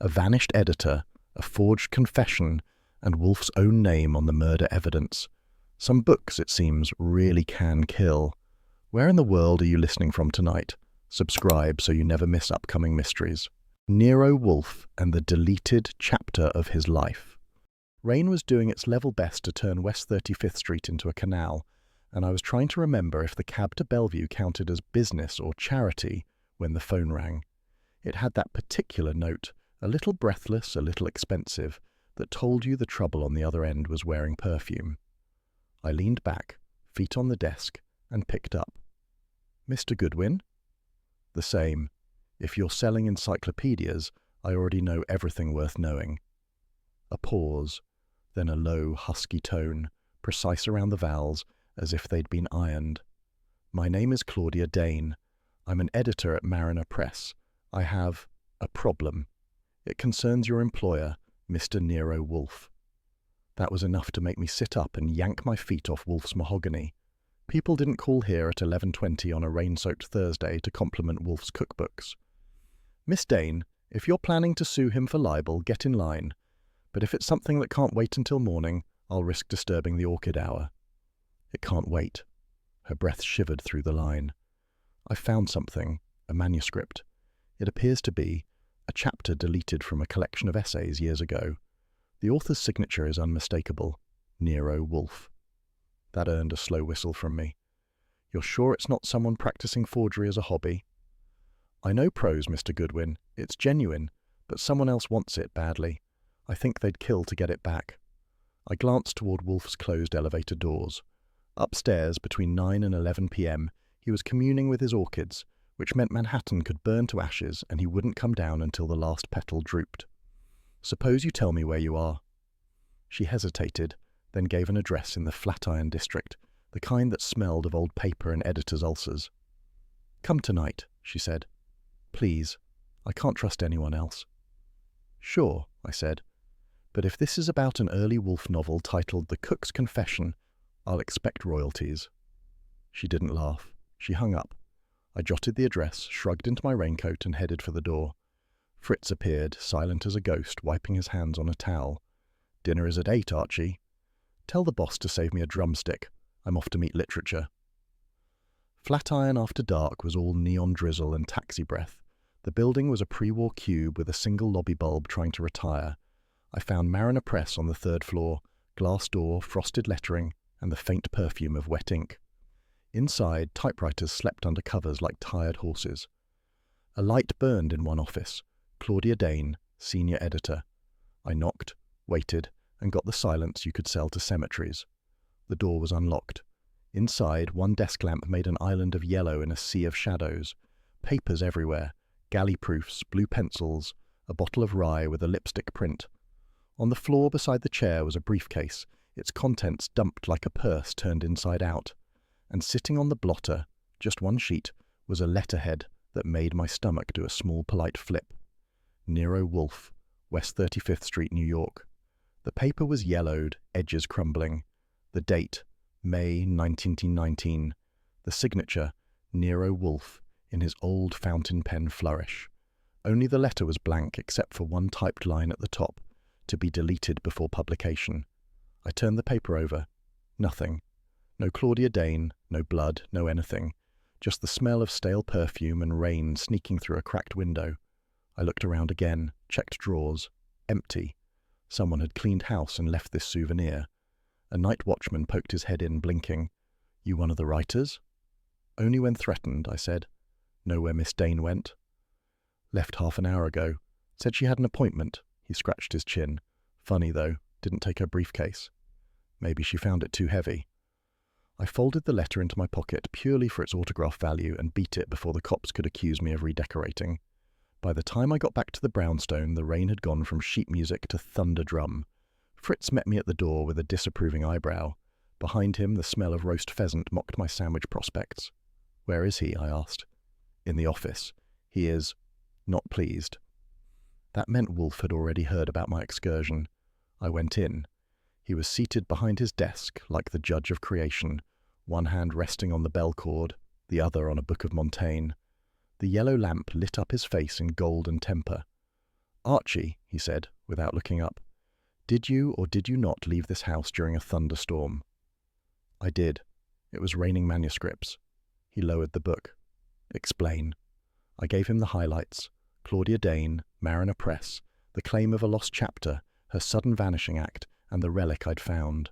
A vanished editor, a forged confession, and Wolfe's own name on the murder evidence. Some books, it seems, really can kill. Where in the world are you listening from tonight? Subscribe so you never miss upcoming mysteries. Nero Wolfe and the deleted chapter of his life. Rain was doing its level best to turn West 35th Street into a canal, and I was trying to remember if the cab to Bellevue counted as business or charity when the phone rang. It had that particular note, a little breathless, a little expensive, that told you the trouble on the other end was wearing perfume. I leaned back, feet on the desk, and picked up. "Mr. Goodwin?" "The same. If you're selling encyclopedias, I already know everything worth knowing." A pause, then a low, husky tone, precise around the vowels, as if they'd been ironed. "My name is Claudia Dane. I'm an editor at Mariner Press. I have a problem. It concerns your employer, Mr. Nero Wolfe." That was enough to make me sit up and yank my feet off Wolfe's mahogany. People didn't call here at 11:20 on a rain-soaked Thursday to compliment Wolfe's cookbooks. "Miss Dane, if you're planning to sue him for libel, get in line. But if it's something that can't wait until morning, I'll risk disturbing the orchid hour." "It can't wait." Her breath shivered through the line. "I found something, a manuscript. It appears to be a chapter deleted from a collection of essays years ago. The author's signature is unmistakable, Nero Wolfe." That earned a slow whistle from me. "You're sure it's not someone practicing forgery as a hobby?" "I know prose, Mr. Goodwin. It's genuine, but someone else wants it badly. I think they'd kill to get it back." I glanced toward Wolfe's closed elevator doors. Upstairs, between 9 and 11 p.m., he was communing with his orchids, which meant Manhattan could burn to ashes and he wouldn't come down until the last petal drooped. "Suppose you tell me where you are." She hesitated, then gave an address in the Flatiron district, the kind that smelled of old paper and editor's ulcers. "Come tonight," she said. "Please. I can't trust anyone else." "Sure," I said. "But if this is about an early Wolfe novel titled The Cook's Confession, I'll expect royalties." She didn't laugh. She hung up. I jotted the address, shrugged into my raincoat, and headed for the door. Fritz appeared, silent as a ghost, wiping his hands on a towel. "Dinner is at 8, Archie." "Tell the boss to save me a drumstick. I'm off to meet literature." Flatiron after dark was all neon drizzle and taxi breath. The building was a pre-war cube with a single lobby bulb trying to retire. I found Mariner Press on the 3rd floor, glass door, frosted lettering, and the faint perfume of wet ink. Inside, typewriters slept under covers like tired horses. A light burned in one office. Claudia Dane, senior editor. I knocked, waited, and got the silence you could sell to cemeteries. The door was unlocked. Inside, one desk lamp made an island of yellow in a sea of shadows. Papers everywhere, galley proofs, blue pencils, a bottle of rye with a lipstick print. On the floor beside the chair was a briefcase, its contents dumped like a purse turned inside out. And sitting on the blotter, just one sheet, was a letterhead that made my stomach do a small polite flip. Nero Wolfe, West 35th Street, New York. The paper was yellowed, edges crumbling. The date, May 1919. The signature, Nero Wolfe, in his old fountain pen flourish. Only the letter was blank except for one typed line at the top, to be deleted before publication. I turned the paper over. Nothing. No Claudia Dane, no blood, no anything. Just the smell of stale perfume and rain sneaking through a cracked window. I looked around again, checked drawers. Empty. Someone had cleaned house and left this souvenir. A night watchman poked his head in, blinking. "You one of the writers?" "Only when threatened," I said. "Know where Miss Dane went?" "Left half an hour ago. Said she had an appointment." He scratched his chin. "Funny, though. Didn't take her briefcase." "Maybe she found it too heavy." I folded the letter into my pocket purely for its autograph value and beat it before the cops could accuse me of redecorating. By the time I got back to the brownstone, the rain had gone from sheet music to thunder drum. Fritz met me at the door with a disapproving eyebrow. Behind him, the smell of roast pheasant mocked my sandwich prospects. "Where is he?" I asked. "In the office. He is not pleased." That meant Wolfe had already heard about my excursion. I went in. He was seated behind his desk, like the judge of creation, one hand resting on the bell cord, the other on a book of Montaigne. The yellow lamp lit up his face in gold and temper. "Archie," he said, without looking up, "did you or did you not leave this house during a thunderstorm?" "I did. It was raining manuscripts." He lowered the book. "Explain." I gave him the highlights: Claudia Dane, Mariner Press, the claim of a lost chapter, her sudden vanishing act, and the relic I'd found.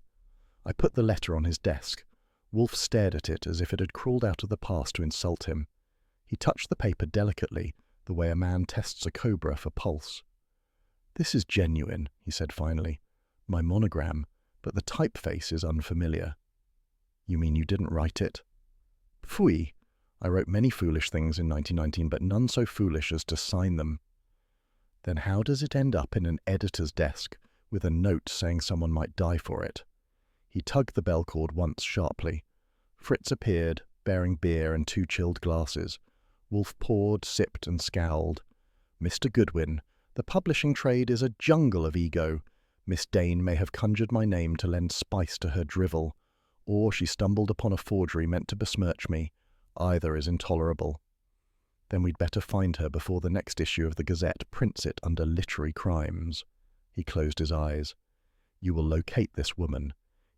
I put the letter on his desk. Wolfe stared at it as if it had crawled out of the past to insult him. He touched the paper delicately, the way a man tests a cobra for pulse. "This is genuine," he said finally. "My monogram, but the typeface is unfamiliar." "You mean you didn't write it?" "Phooey. I wrote many foolish things in 1919, but none so foolish as to sign them." "Then how does it end up in an editor's desk with a note saying someone might die for it?" He tugged the bell cord once sharply. Fritz appeared, bearing beer and 2 chilled glasses. Wolfe poured, sipped, and scowled. "Mr. Goodwin, the publishing trade is a jungle of ego. Miss Dane may have conjured my name to lend spice to her drivel, or she stumbled upon a forgery meant to besmirch me. Either is intolerable." "Then we'd better find her before the next issue of the Gazette prints it under literary crimes." He closed his eyes. "You will locate this woman.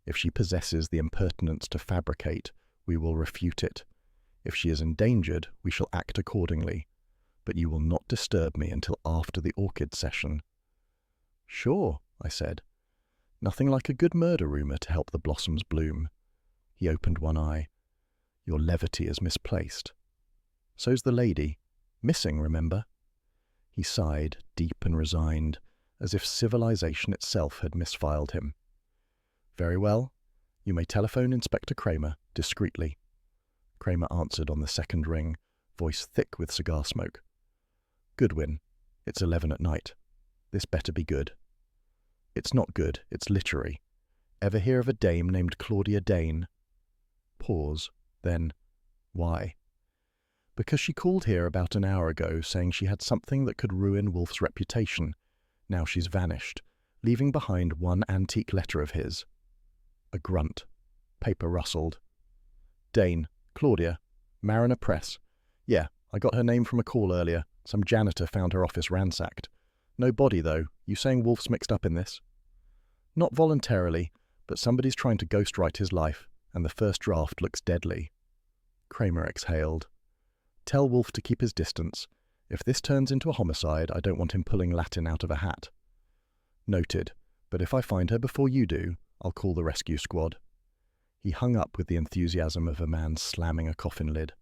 If she possesses the impertinence to fabricate, we will refute it. If she is endangered, we shall act accordingly. But you will not disturb me until after the orchid session." "Sure," I said. "Nothing like a good murder rumour to help the blossoms bloom." He opened one eye. "Your levity is misplaced." "So's the lady. Missing, remember?" He sighed, deep and resigned, as if civilization itself had misfiled him. "Very well. You may telephone Inspector Kramer, discreetly." Kramer answered on the second ring, voice thick with cigar smoke. "Goodwin, it's 11 at night. This better be good." "It's not good, it's literary. Ever hear of a dame named Claudia Dane?" Pause. Then, "Why?" "Because she called here about an hour ago saying she had something that could ruin Wolfe's reputation. Now she's vanished, leaving behind one antique letter of his." A grunt. Paper rustled. "Dane, Claudia, Mariner Press. Yeah, I got her name from a call earlier. Some janitor found her office ransacked. No body, though. You saying Wolfe's mixed up in this?" "Not voluntarily, but somebody's trying to ghostwrite his life, and the first draft looks deadly." Kramer exhaled. "Tell Wolfe to keep his distance. If this turns into a homicide, I don't want him pulling Latin out of a hat." "Noted, but if I find her before you do, I'll call the rescue squad." He hung up with the enthusiasm of a man slamming a coffin lid.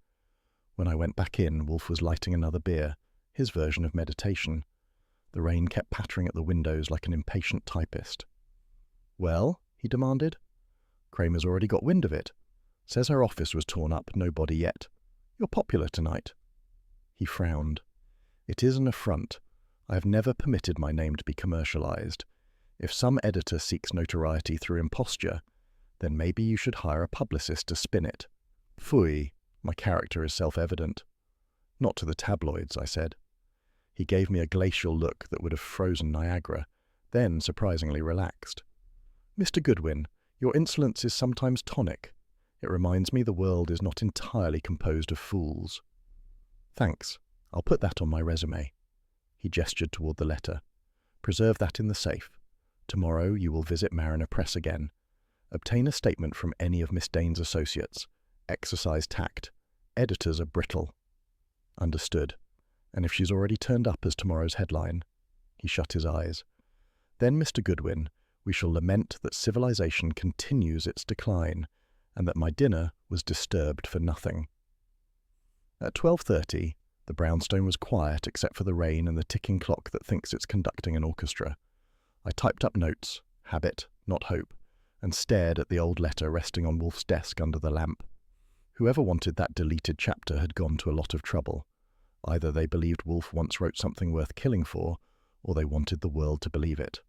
When I went back in, Wolfe was lighting another beer, his version of meditation. The rain kept pattering at the windows like an impatient typist. "Well?" he demanded. "Kramer's already got wind of it. Says her office was torn up, no body yet. You're popular tonight." He frowned. "It is an affront. I have never permitted my name to be commercialized. If some editor seeks notoriety through imposture, then maybe you should hire a publicist to spin it." "Phooey, my character is self-evident." "Not to the tabloids," I said. He gave me a glacial look that would have frozen Niagara, then surprisingly relaxed. "Mr. Goodwin, your insolence is sometimes tonic. It reminds me the world is not entirely composed of fools." "Thanks. I'll put that on my resume." He gestured toward the letter. "Preserve that in the safe. Tomorrow you will visit Mariner Press again. Obtain a statement from any of Miss Dane's associates. Exercise tact. Editors are brittle." "Understood. And if she's already turned up as tomorrow's headline?" He shut his eyes. "Then, Mr. Goodwin, we shall lament that civilization continues its decline, and that my dinner was disturbed for nothing." At 12:30, the brownstone was quiet except for the rain and the ticking clock that thinks it's conducting an orchestra. I typed up notes, habit, not hope, and stared at the old letter resting on Wolfe's desk under the lamp. Whoever wanted that deleted chapter had gone to a lot of trouble. Either they believed Wolfe once wrote something worth killing for, or they wanted the world to believe it.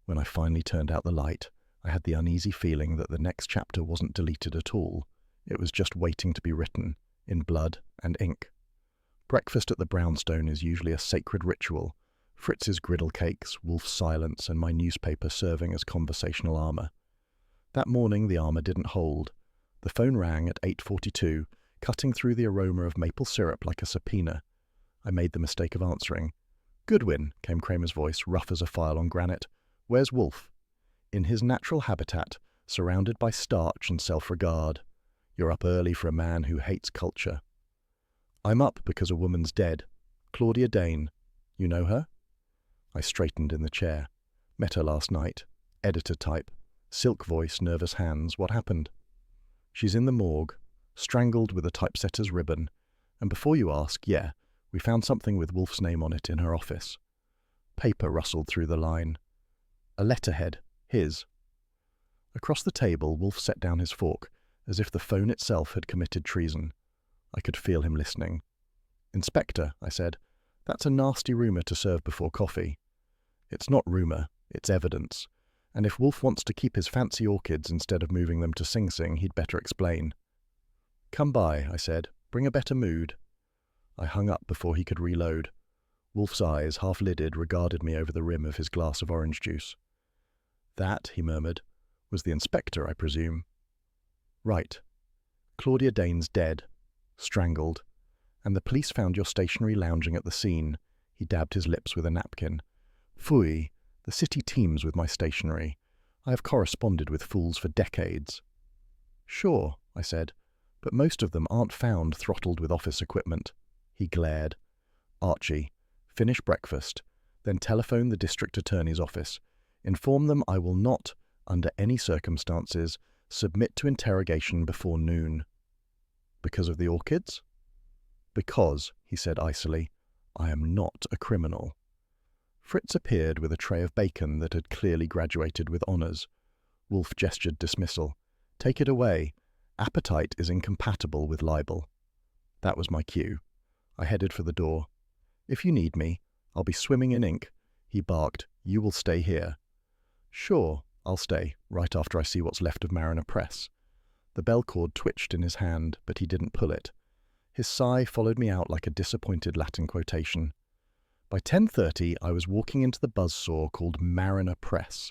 When I finally turned out the light, I had the uneasy feeling that the next chapter wasn't deleted at all. It was just waiting to be written, in blood and ink. Breakfast at the brownstone is usually a sacred ritual, Fritz's griddle cakes, Wolfe's silence, and my newspaper serving as conversational armour. That morning the armour didn't hold. The phone rang at 8:42, cutting through the aroma of maple syrup like a subpoena. I made the mistake of answering. "Goodwin," came Kramer's voice, rough as a file on granite. "Where's Wolfe?" "In his natural habitat, surrounded by starch and self-regard. You're up early for a man who hates culture." "I'm up because a woman's dead. Claudia Dane. You know her?" I straightened in the chair. "Met her last night. Editor type. Silk voice, nervous hands. What happened?" "She's in the morgue, strangled with a typesetter's ribbon. And before you ask, yeah, we found something with Wolfe's name on it in her office." Paper rustled through the line. "A letterhead. His." Across the table, Wolfe set down his fork, as if the phone itself had committed treason. I could feel him listening. "Inspector," I said, "that's a nasty rumour to serve before coffee." "It's not rumour, it's evidence. And if Wolfe wants to keep his fancy orchids instead of moving them to Sing Sing, he'd better explain." "Come by," I said. "Bring a better mood." I hung up before he could reload. Wolfe's eyes, half-lidded, regarded me over the rim of his glass of orange juice. "That," he murmured, "was the inspector, I presume." "Right. Claudia Dane's dead. Strangled. And the police found your stationery lounging at the scene." He dabbed his lips with a napkin. "Phooey, the city teems with my stationery. I have corresponded with fools for decades." "Sure," I said, "but most of them aren't found throttled with office equipment." He glared. "Archie, finish breakfast, then telephone the district attorney's office. Inform them I will not, under any circumstances, submit to interrogation before noon." "Because of the orchids?" "Because," he said icily, "I am not a criminal." Fritz appeared with a tray of bacon that had clearly graduated with honours. Wolfe gestured dismissal. "Take it away. Appetite is incompatible with libel." That was my cue. I headed for the door. "If you need me, I'll be swimming in ink." He barked, "You will stay here." "Sure, I'll stay, right after I see what's left of Mariner Press." The bell cord twitched in his hand, but he didn't pull it. His sigh followed me out like a disappointed Latin quotation. By 10:30, I was walking into the buzzsaw called Mariner Press.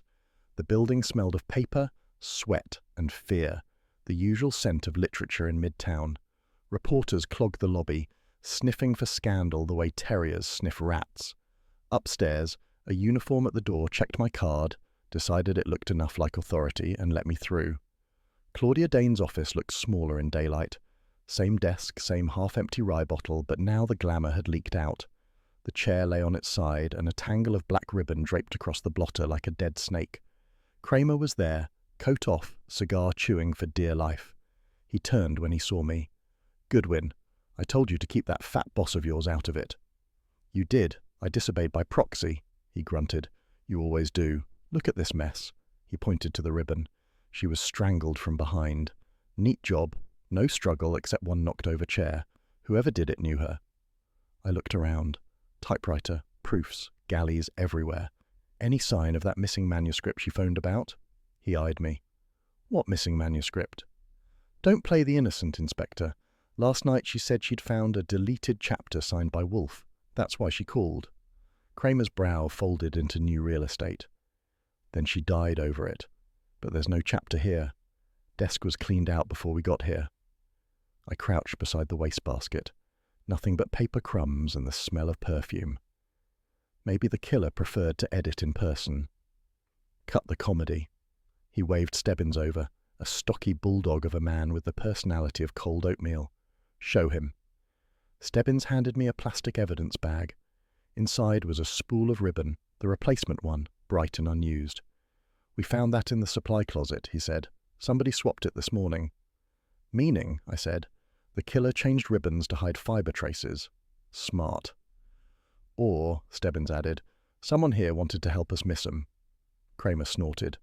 The building smelled of paper, sweat, and fear, the usual scent of literature in Midtown. Reporters clogged the lobby, sniffing for scandal the way terriers sniff rats. Upstairs, a uniform at the door checked my card, decided it looked enough like authority, and let me through. Claudia Dane's office looked smaller in daylight. Same desk, same half-empty rye bottle, but now the glamour had leaked out. The chair lay on its side, and a tangle of black ribbon draped across the blotter like a dead snake. Kramer was there, coat off, cigar chewing for dear life. He turned when he saw me. "Goodwin, I told you to keep that fat boss of yours out of it." "You did. I disobeyed by proxy," he grunted. "You always do. Look at this mess." He pointed to the ribbon. She was strangled from behind. Neat job. No struggle except one knocked-over chair. Whoever did it knew her. I looked around. Typewriter, proofs, galleys everywhere. Any sign of that missing manuscript she phoned about? He eyed me. "What missing manuscript?" "Don't play the innocent, Inspector. Last night she said she'd found a deleted chapter signed by Wolfe. That's why she called." Kramer's brow folded into new real estate. "Then she died over it. But there's no chapter here. Desk was cleaned out before we got here." I crouched beside the wastebasket. Nothing but paper crumbs and the smell of perfume. Maybe the killer preferred to edit in person. "Cut the comedy." He waved Stebbins over, a stocky bulldog of a man with the personality of cold oatmeal. "Show him." Stebbins handed me a plastic evidence bag. Inside was a spool of ribbon, the replacement one, bright and unused. "We found that in the supply closet," he said. "Somebody swapped it this morning." "Meaning," I said, "the killer changed ribbons to hide fibre traces. Smart." "Or," Stebbins added, "someone here wanted to help us miss 'em." Kramer snorted.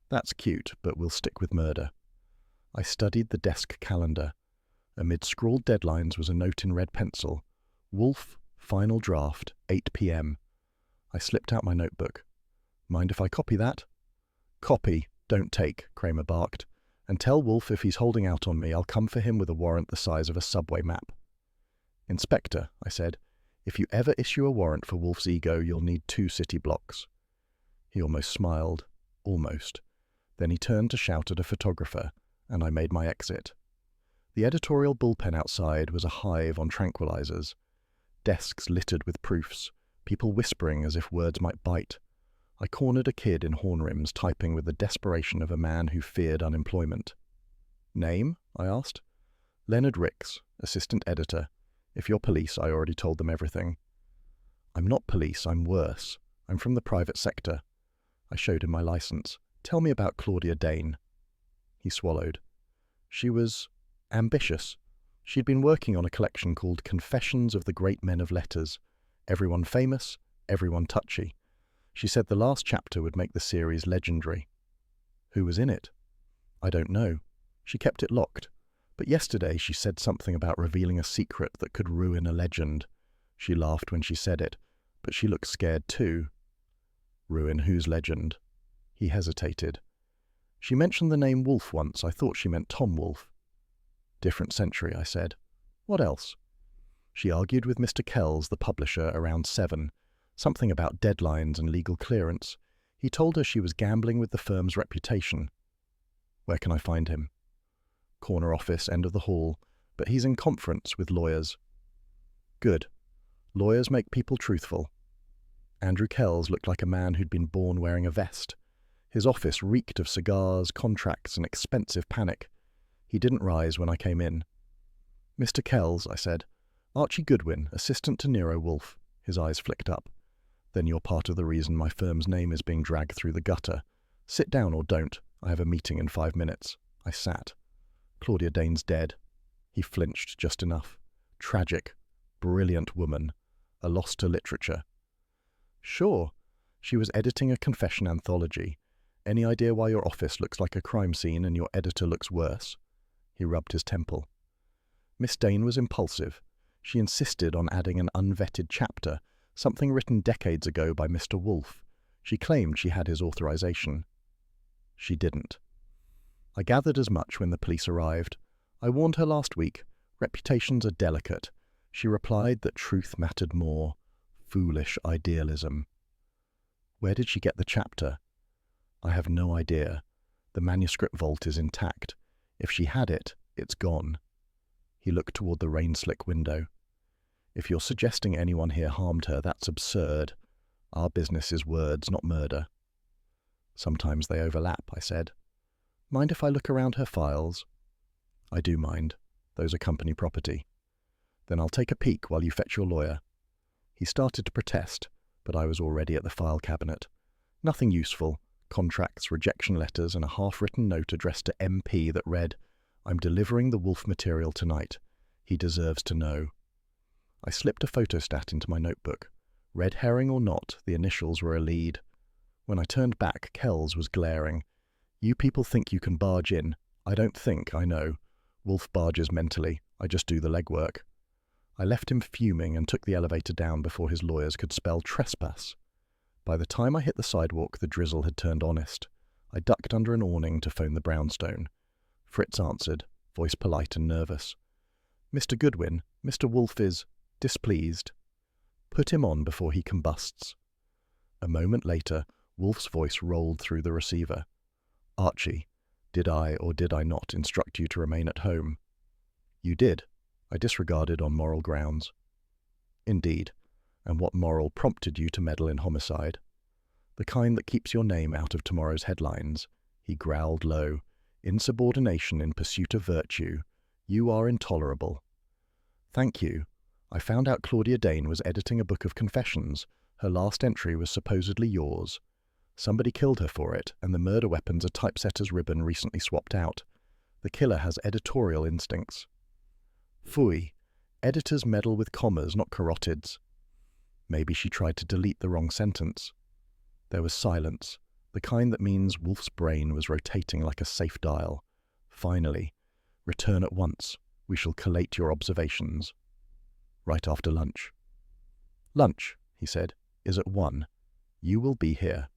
"That's cute, but we'll stick with murder." I studied the desk calendar. Amid scrawled deadlines was a note in red pencil. "Wolfe, final draft, 8 p.m. I slipped out my notebook. "Mind if I copy that?" "Copy, don't take," Kramer barked. "And tell Wolfe if he's holding out on me, I'll come for him with a warrant the size of a subway map." "Inspector," I said, "if you ever issue a warrant for Wolfe's ego, you'll need 2 city blocks." He almost smiled. Almost. Then he turned to shout at a photographer, and I made my exit. The editorial bullpen outside was a hive on tranquilizers. Desks littered with proofs. people whispering as if words might bite. I cornered a kid in horn rims typing with the desperation of a man who feared unemployment. "Name?" I asked. "Leonard Ricks, assistant editor. If you're police, I already told them everything." "I'm not police, I'm worse. I'm from the private sector." I showed him my license. "Tell me about Claudia Dane." He swallowed. She was ambitious. She'd been working on a collection called Confessions of the Great Men of Letters. Everyone famous, everyone touchy. She said the last chapter would make the series legendary. Who was in it? I don't know. She kept it locked. But yesterday she said something about revealing a secret that could ruin a legend. She laughed when she said it, but she looked scared too. Ruin whose legend? He hesitated. She mentioned the name Wolfe once. I thought she meant Tom Wolfe. Different century, I said. What else? She argued with Mr. Kells, the publisher, around 7. Something about deadlines and legal clearance. He told her she was gambling with the firm's reputation. Where can I find him? Corner office, end of the hall, but he's in conference with lawyers. Good. Lawyers make people truthful. Andrew Kells looked like a man who'd been born wearing a vest. His office reeked of cigars, contracts, and expensive panic. He didn't rise when I came in. "Mr. Kells," I said. "Archie Goodwin, assistant to Nero Wolfe." His eyes flicked up. "Then you're part of the reason my firm's name is being dragged through the gutter. Sit down or don't. I have a meeting in 5 minutes." I sat. "Claudia Dane's dead." He flinched just enough. "Tragic. Brilliant woman. A loss to literature." "Sure. She was editing a confession anthology. Any idea why your office looks like a crime scene and your editor looks worse?" He rubbed his temple. "Miss Dane was impulsive. She insisted on adding an unvetted chapter, something written decades ago by Mr. Wolfe. She claimed she had his authorization. She didn't. I gathered as much when the police arrived. I warned her last week. Reputations are delicate. She replied that truth mattered more. Foolish idealism. Where did she get the chapter? I have no idea. The manuscript vault is intact. If she had it, it's gone. He looked toward the rain-slick window. If you're suggesting anyone here harmed her, that's absurd. Our business is words, not murder. Sometimes they overlap, I said. Mind if I look around her files? I do mind. Those are company property. Then I'll take a peek while you fetch your lawyer. He started to protest, but I was already at the file cabinet. Nothing useful. Contracts, rejection letters, and a half-written note addressed to MP that read, "I'm delivering the Wolfe material tonight. He deserves to know." I slipped a photostat into my notebook. Red herring or not, the initials were a lead. When I turned back, Kells was glaring. "You people think you can barge in. I don't think, I know. Wolfe barges mentally. I just do the legwork." I left him fuming and took the elevator down before his lawyers could spell trespass. By the time I hit the sidewalk, the drizzle had turned honest. I ducked under an awning to phone the brownstone. Fritz answered, voice polite and nervous. "Mr. Goodwin, Mr. Wolfe is displeased. Put him on before he combusts." A moment later, Wolfe's voice rolled through the receiver. "Archie, did I or did I not instruct you to remain at home?" "You did. I disregarded on moral grounds." "Indeed. And what moral prompted you to meddle in homicide?" "The kind that keeps your name out of tomorrow's headlines." He growled low. "Insubordination in pursuit of virtue. You are intolerable." "Thank you. I found out Claudia Dane was editing a book of confessions. Her last entry was supposedly yours. Somebody killed her for it, and the murder weapon's a typesetter's ribbon recently swapped out. The killer has editorial instincts." "Phooey. Editors meddle with commas, not carotids." "Maybe she tried to delete the wrong sentence." There was silence, the kind that means Wolfe's brain was rotating like a safe dial. Finally, "Return at once. We shall collate your observations." "Right after lunch." "Lunch," he said, "is at 1. You will be here."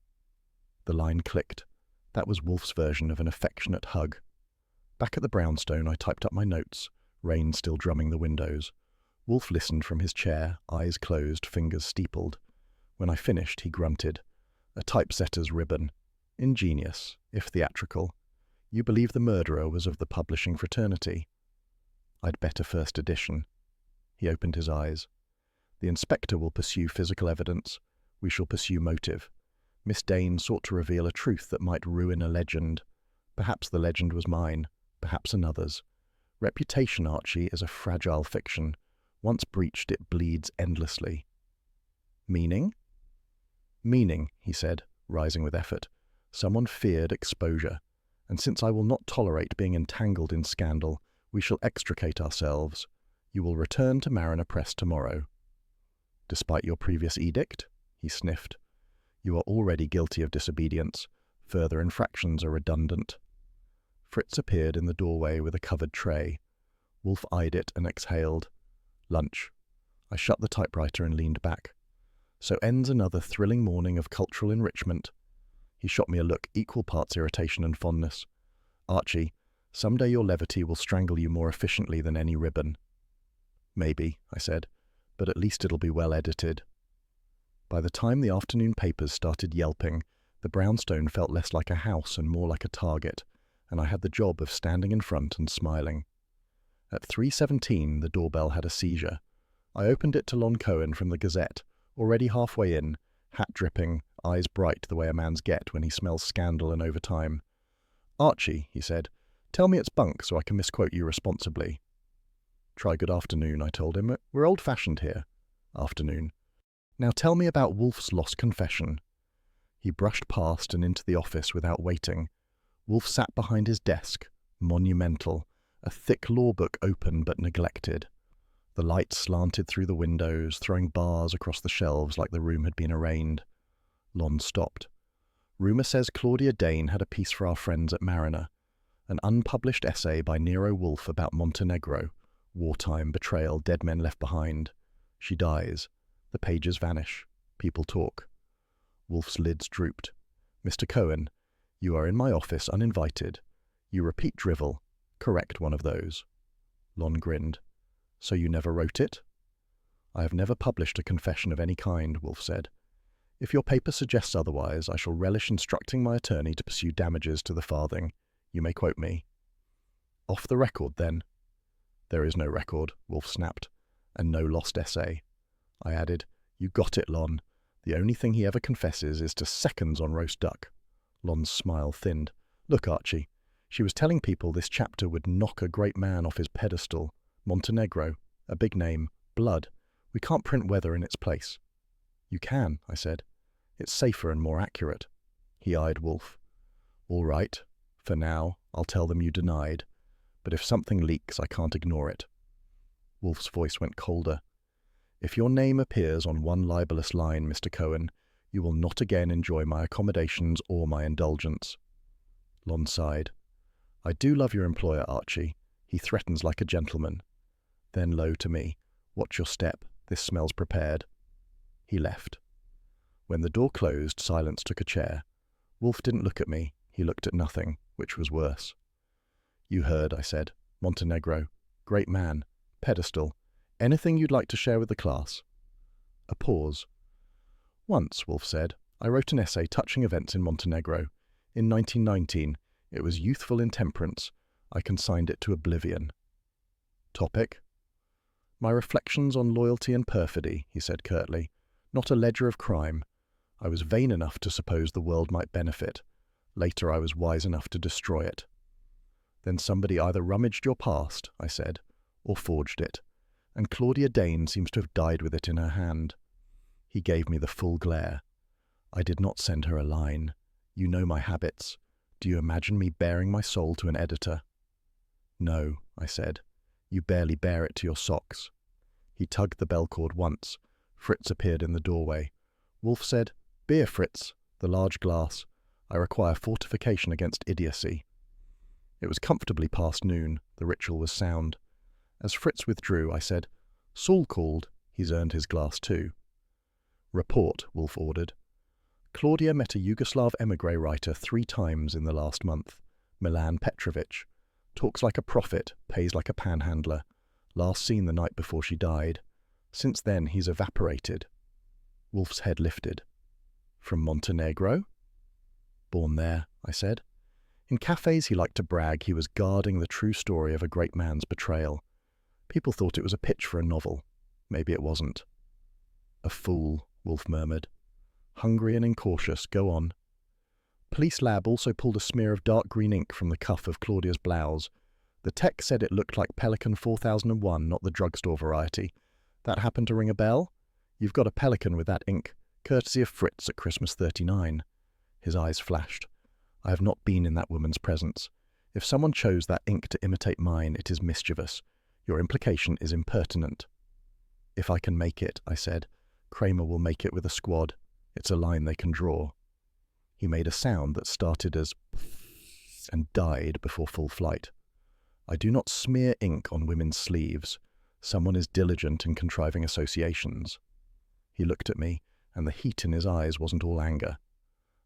The line clicked. That was Wolfe's version of an affectionate hug. Back at the brownstone, I typed up my notes, rain still drumming the windows. Wolfe listened from his chair, eyes closed, fingers steepled. When I finished, he grunted. "A typesetter's ribbon. Ingenious, if theatrical. You believe the murderer was of the publishing fraternity?" "I'd bet a first edition." He opened his eyes. The inspector will pursue physical evidence. We shall pursue motive. Miss Dane sought to reveal a truth that might ruin a legend. Perhaps the legend was mine, perhaps another's. Reputation, Archie, is a fragile fiction. Once breached, it bleeds endlessly. Meaning? Meaning, he said, rising with effort. Someone feared exposure, and since I will not tolerate being entangled in scandal, we shall extricate ourselves. You will return to Mariner Press tomorrow. Despite your previous edict? He sniffed. You are already guilty of disobedience. Further infractions are redundant. Fritz appeared in the doorway with a covered tray. Wolfe eyed it and exhaled. Lunch. I shut the typewriter and leaned back. So ends another thrilling morning of cultural enrichment. He shot me a look equal parts irritation and fondness. Archie, someday your levity will strangle you more efficiently than any ribbon. Maybe, I said, but at least it'll be well edited. By the time the afternoon papers started yelping, the brownstone felt less like a house and more like a target, and I had the job of standing in front and smiling. At 3:17, the doorbell had a seizure. I opened it to Lon Cohen from the Gazette, already halfway in, hat dripping, eyes bright the way a man's get when he smells scandal and overtime. Archie, he said, tell me it's bunk so I can misquote you responsibly. Try good afternoon, I told him. We're old-fashioned here. Afternoon. Now tell me about Wolfe's lost confession. He brushed past and into the office without waiting. Wolfe sat behind his desk, monumental, a thick law book open but neglected. The light slanted through the windows, throwing bars across the shelves like the room had been arraigned. Lon stopped. Rumour says Claudia Dane had a piece for our friends at Mariner, an unpublished essay by Nero Wolfe about Montenegro, wartime, betrayal, dead men left behind. She dies. The pages vanish. People talk. Wolfe's lids drooped. Mr. Cohen, you are in my office uninvited. You repeat drivel. Correct one of those. Lon grinned. So you never wrote it? I have never published a confession of any kind, Wolfe said. If your paper suggests otherwise, I shall relish instructing my attorney to pursue damages to the farthing. You may quote me. Off the record, then. There is no record, Wolfe snapped, and no lost essay. I added, You got it, Lon. The only thing he ever confesses is to seconds on roast duck. Lon's smile thinned. Look, Archie, she was telling people this chapter would knock a great man off his pedestal. Montenegro, a big name, blood. We can't print weather in its place. You can, I said. It's safer and more accurate. He eyed Wolfe. All right. For now, I'll tell them you denied. But if something leaks, I can't ignore it. Wolfe's voice went colder. If your name appears on one libelous line, Mr. Cohen, you will not again enjoy my accommodations or my indulgence. Lon sighed. I do love your employer, Archie. He threatens like a gentleman. Then low to me, watch your step. This smells prepared. He left. When the door closed, silence took a chair. Wolfe didn't look at me. He looked at nothing, which was worse. You heard, I said. Montenegro. Great man. Pedestal. Anything you'd like to share with the class? A pause. Once, Wolfe said, I wrote an essay touching events in Montenegro. In 1919. It was youthful intemperance. I consigned it to oblivion. Topic? My reflections on loyalty and perfidy, he said curtly. Not a ledger of crime. I was vain enough to suppose the world might benefit. Later I was wise enough to destroy it. Then somebody either rummaged your past, I said, or forged it, and Claudia Dane seems to have died with it in her hand. He gave me the full glare. I did not send her a line. You know my habits. Do you imagine me baring my soul to an editor? No, I said. You barely bare it to your socks. He tugged the bell cord once. Fritz appeared in the doorway. Wolfe said, Beer, Fritz, the large glass. I require fortification against idiocy. It was comfortably past noon. The ritual was sound. As Fritz withdrew, I said, Saul called. He's earned his glass too. Report, Wolfe ordered. Claudia met a Yugoslav émigré writer 3 times in the last month. Milan Petrovic. Talks like a prophet, pays like a panhandler. Last seen the night before she died. Since then he's evaporated. Wolfe's head lifted. From Montenegro? Born there, I said. In cafes he liked to brag he was guarding the true story of a great man's betrayal. People thought it was a pitch for a novel. Maybe it wasn't. A fool, Wolfe murmured. Hungry and incautious, go on. Police lab also pulled a smear of dark green ink from the cuff of Claudia's blouse. The tech said it looked like Pelican 4001, not the drugstore variety. That happened to ring a bell? You've got a Pelican with that ink, courtesy of Fritz at Christmas 39. His eyes flashed. I have not been in that woman's presence. If someone chose that ink to imitate mine, it is mischievous. Your implication is impertinent. If I can make it, I said. Kramer will make it with a squad. It's a line they can draw. He made a sound that started as and died before full flight. I do not smear ink on women's sleeves. Someone is diligent in contriving associations. He looked at me, and the heat in his eyes wasn't all anger.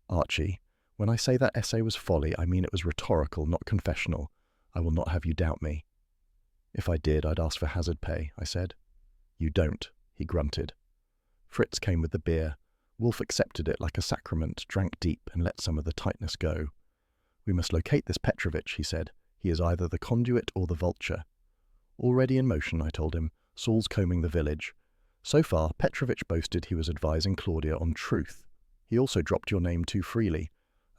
Archie, when I say that essay was folly, I mean it was rhetorical, not confessional. I will not have you doubt me. If I did, I'd ask for hazard pay, I said. You don't, he grunted. Fritz came with the beer. Wolfe accepted it like a sacrament, drank deep, and let some of the tightness go. We must locate this Petrovich, he said. He is either the conduit or the vulture. Already in motion, I told him. Saul's combing the village. So far, Petrovich boasted he was advising Claudia on truth. He also dropped your name too freely.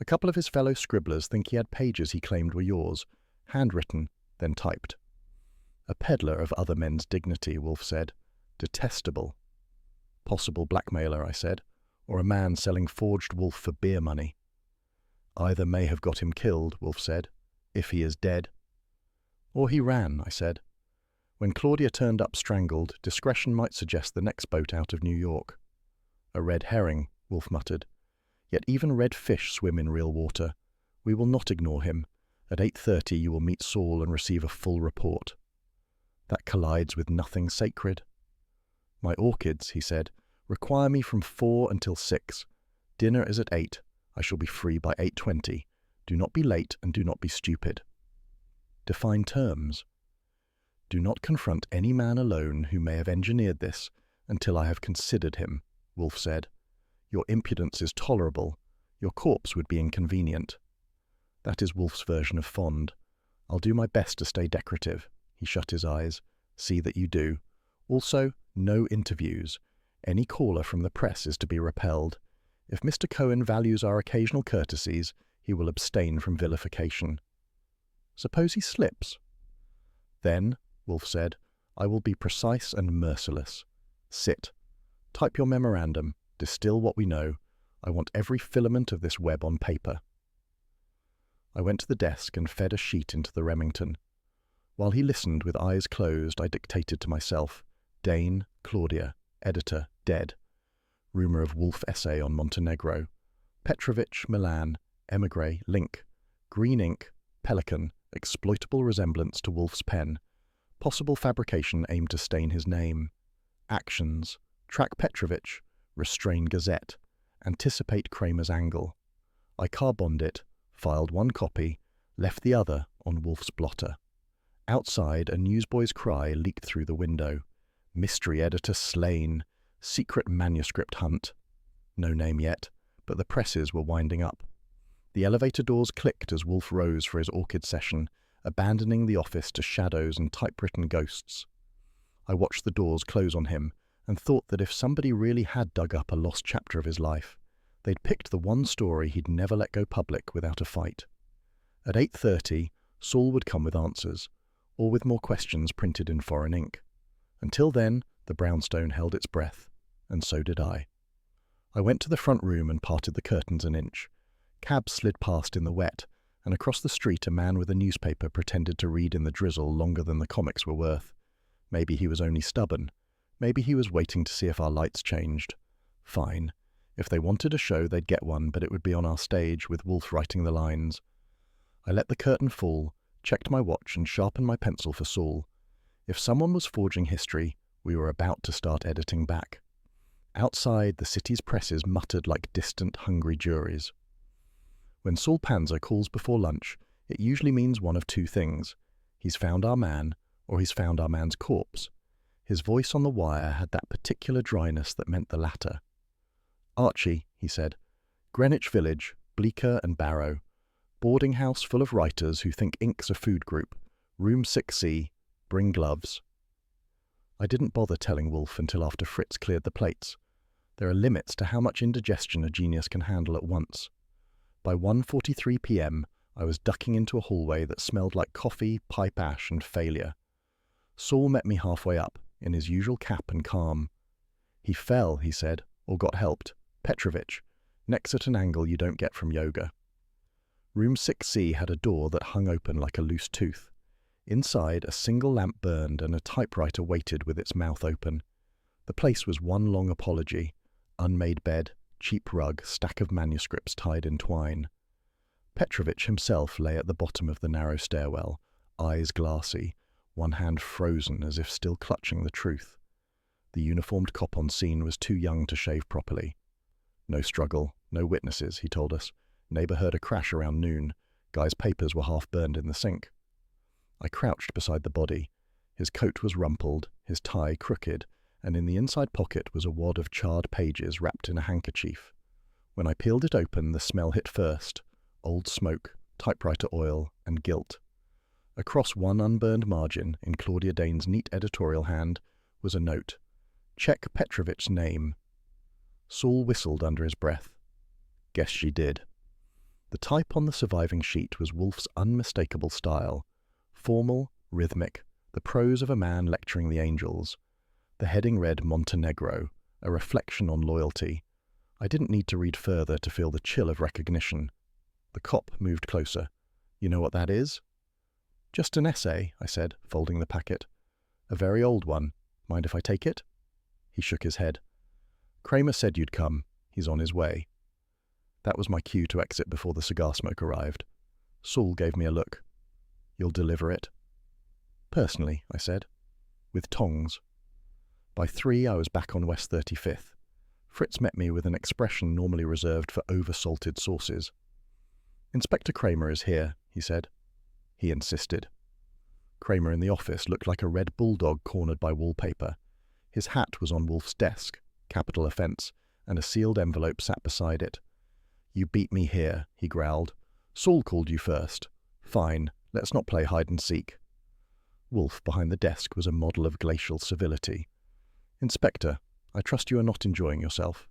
A couple of his fellow scribblers think he had pages he claimed were yours, handwritten, then typed. A peddler of other men's dignity, Wolfe said. Detestable. Possible blackmailer, I said, or a man selling forged wolf for beer money. Either may have got him killed, Wolfe said, if he is dead. Or he ran, I said. When Claudia turned up strangled, discretion might suggest the next boat out of New York. A red herring, Wolfe muttered. Yet even red fish swim in real water. We will not ignore him. At 8:30 you will meet Saul and receive a full report. That collides with nothing sacred. My orchids, he said, require me from 4 until 6. Dinner is at 8. I shall be free by 8:20. Do not be late and do not be stupid. Define terms. Do not confront any man alone who may have engineered this until I have considered him, Wolfe said. Your impudence is tolerable. Your corpse would be inconvenient. That is Wolfe's version of fond. I'll do my best to stay decorative. He shut his eyes. See that you do. Also, no interviews. Any caller from the press is to be repelled. If Mr. Cohen values our occasional courtesies, he will abstain from vilification. Suppose he slips? Then, Wolfe said, I will be precise and merciless. Sit. Type your memorandum. Distill what we know. I want every filament of this web on paper. I went to the desk and fed a sheet into the Remington. While he listened with eyes closed, I dictated to myself. Dane, Claudia, editor, dead. Rumour of Wolfe essay on Montenegro. Petrovich, Milan, emigre, link. Green ink, Pelican, exploitable resemblance to Wolfe's pen. Possible fabrication aimed to stain his name. Actions. Track Petrovich. Restrain Gazette. Anticipate Kramer's angle. I carboned it, filed one copy, left the other on Wolfe's blotter. Outside, a newsboy's cry leaked through the window. Mystery editor slain. Secret manuscript hunt. No name yet, but the presses were winding up. The elevator doors clicked as Wolfe rose for his orchid session, abandoning the office to shadows and typewritten ghosts. I watched the doors close on him and thought that if somebody really had dug up a lost chapter of his life, they'd picked the one story he'd never let go public without a fight. At 8:30, Saul would come with answers, or with more questions printed in foreign ink. Until then, the brownstone held its breath, and so did I. I went to the front room and parted the curtains an inch. Cabs slid past in the wet, and across the street a man with a newspaper pretended to read in the drizzle longer than the comics were worth. Maybe he was only stubborn. Maybe he was waiting to see if our lights changed. Fine. If they wanted a show, they'd get one, but it would be on our stage, with Wolfe writing the lines. I let the curtain fall, checked my watch, and sharpened my pencil for Saul. If someone was forging history, we were about to start editing back. Outside, the city's presses muttered like distant, hungry juries. When Saul Panzer calls before lunch, it usually means one of two things. He's found our man, or he's found our man's corpse. His voice on the wire had that particular dryness that meant the latter. Archie, he said, Greenwich Village, Bleecker and Barrow. Boarding house full of writers who think ink's a food group. Room 6C. Bring gloves. I didn't bother telling Wolfe until after Fritz cleared the plates. There are limits to how much indigestion a genius can handle at once. By 1:43 p.m., I was ducking into a hallway that smelled like coffee, pipe ash, and failure. Saul met me halfway up, in his usual cap and calm. "He fell," he said, "or got helped. Petrovich. Neck's at an angle you don't get from yoga." Room 6C had a door that hung open like a loose tooth. Inside, a single lamp burned and a typewriter waited with its mouth open. The place was one long apology. Unmade bed, cheap rug, stack of manuscripts tied in twine. Petrovich himself lay at the bottom of the narrow stairwell, eyes glassy, one hand frozen as if still clutching the truth. The uniformed cop on scene was too young to shave properly. "No struggle, no witnesses," he told us. "Neighbor heard a crash around noon. Guy's papers were half burned in the sink." I crouched beside the body. His coat was rumpled, his tie crooked, and in the inside pocket was a wad of charred pages wrapped in a handkerchief. When I peeled it open, the smell hit first: old smoke, typewriter oil, and guilt. Across one unburned margin, in Claudia Dane's neat editorial hand, was a note: "Check Petrovich's name." Saul whistled under his breath. Guess she did. The type on the surviving sheet was Wolfe's unmistakable style: formal, rhythmic, the prose of a man lecturing the angels. The heading read Montenegro, a reflection on loyalty. I didn't need to read further to feel the chill of recognition. The cop moved closer. "You know what that is?" "Just an essay," I said, folding the packet. "A very old one. Mind if I take it?" He shook his head. "Kramer said you'd come. He's on his way." That was my cue to exit before the cigar smoke arrived. Saul gave me a look. "You'll deliver it?" "Personally," I said. "With tongs." By 3, I was back on West 35th. Fritz met me with an expression normally reserved for over-salted sauces. "Inspector Kramer is here," he said. He insisted. Kramer in the office looked like a red bulldog cornered by wallpaper. His hat was on Wolfe's desk, capital offence, and a sealed envelope sat beside it. "You beat me here," he growled. "Saul called you first. Fine, let's not play hide-and-seek." Wolfe, behind the desk, was a model of glacial civility. "Inspector, I trust you are not enjoying yourself."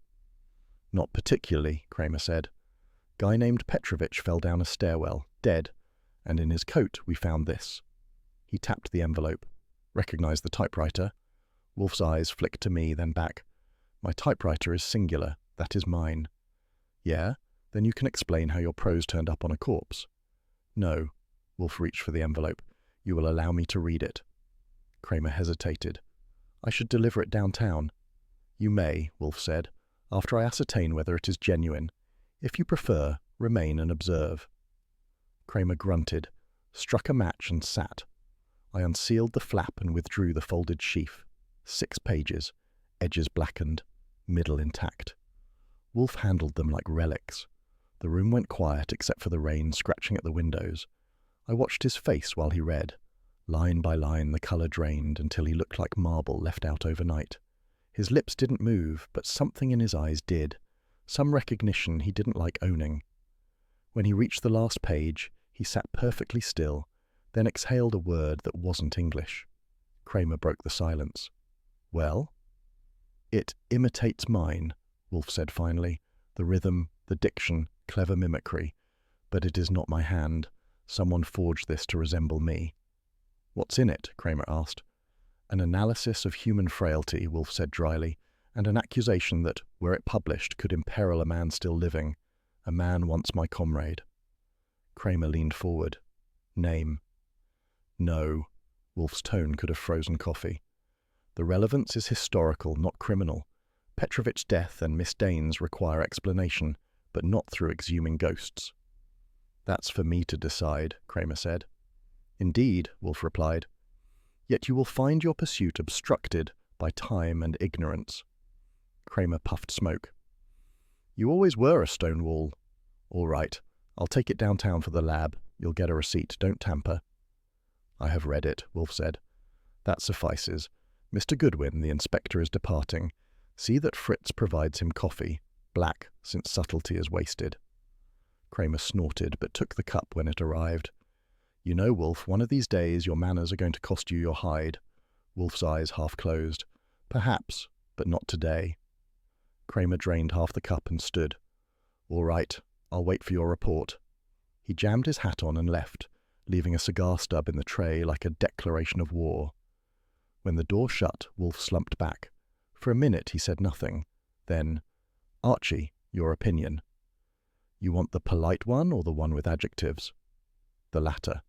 "Not particularly," Kramer said. "Guy named Petrovich fell down a stairwell, dead, and in his coat we found this." He tapped the envelope. "Recognize the typewriter?" Wolfe's eyes flicked to me, then back. "My typewriter is singular. That is mine." "Yeah? Then you can explain how your prose turned up on a corpse." "No." Wolfe reached for the envelope. "You will allow me to read it." Kramer hesitated. "I should deliver it downtown." "You may," Wolfe said, "after I ascertain whether it is genuine. If you prefer, remain and observe." Kramer grunted, struck a match and sat. I unsealed the flap and withdrew the folded sheaf. 6 pages, edges blackened, middle intact. Wolfe handled them like relics. The room went quiet except for the rain scratching at the windows. I watched his face while he read. Line by line the colour drained until he looked like marble left out overnight. His lips didn't move, but something in his eyes did. Some recognition he didn't like owning. When he reached the last page, he sat perfectly still, then exhaled a word that wasn't English. Kramer broke the silence. "Well?" "It imitates mine," Wolfe said finally. "The rhythm, the diction, clever mimicry. But it is not my hand. Someone forged this to resemble me." "What's in it?" Kramer asked. "An analysis of human frailty," Wolfe said dryly, "and an accusation that, were it published, could imperil a man still living. A man once my comrade." Kramer leaned forward. "Name?" "No." Wolfe's tone could have frozen coffee. "The relevance is historical, not criminal. Petrovich's death and Miss Dane's require explanation, but not through exhuming ghosts." "That's for me to decide," Kramer said. "Indeed," Wolfe replied. "Yet you will find your pursuit obstructed by time and ignorance." Kramer puffed smoke. "You always were a stone wall." "All right. I'll take it downtown for the lab. You'll get a receipt. Don't tamper." "I have read it," Wolfe said. "That suffices. Mr. Goodwin, the inspector, is departing. See that Fritz provides him coffee, black, since subtlety is wasted." Kramer snorted, but took the cup when it arrived. "You know, Wolfe, one of these days your manners are going to cost you your hide." Wolfe's eyes half closed. "Perhaps, but not today." Kramer drained half the cup and stood. "All right, I'll wait for your report." He jammed his hat on and left, leaving a cigar stub in the tray like a declaration of war. When the door shut, Wolfe slumped back. For a minute he said nothing. Then, "Archie, your opinion." "You want the polite one or the one with adjectives?" "The latter."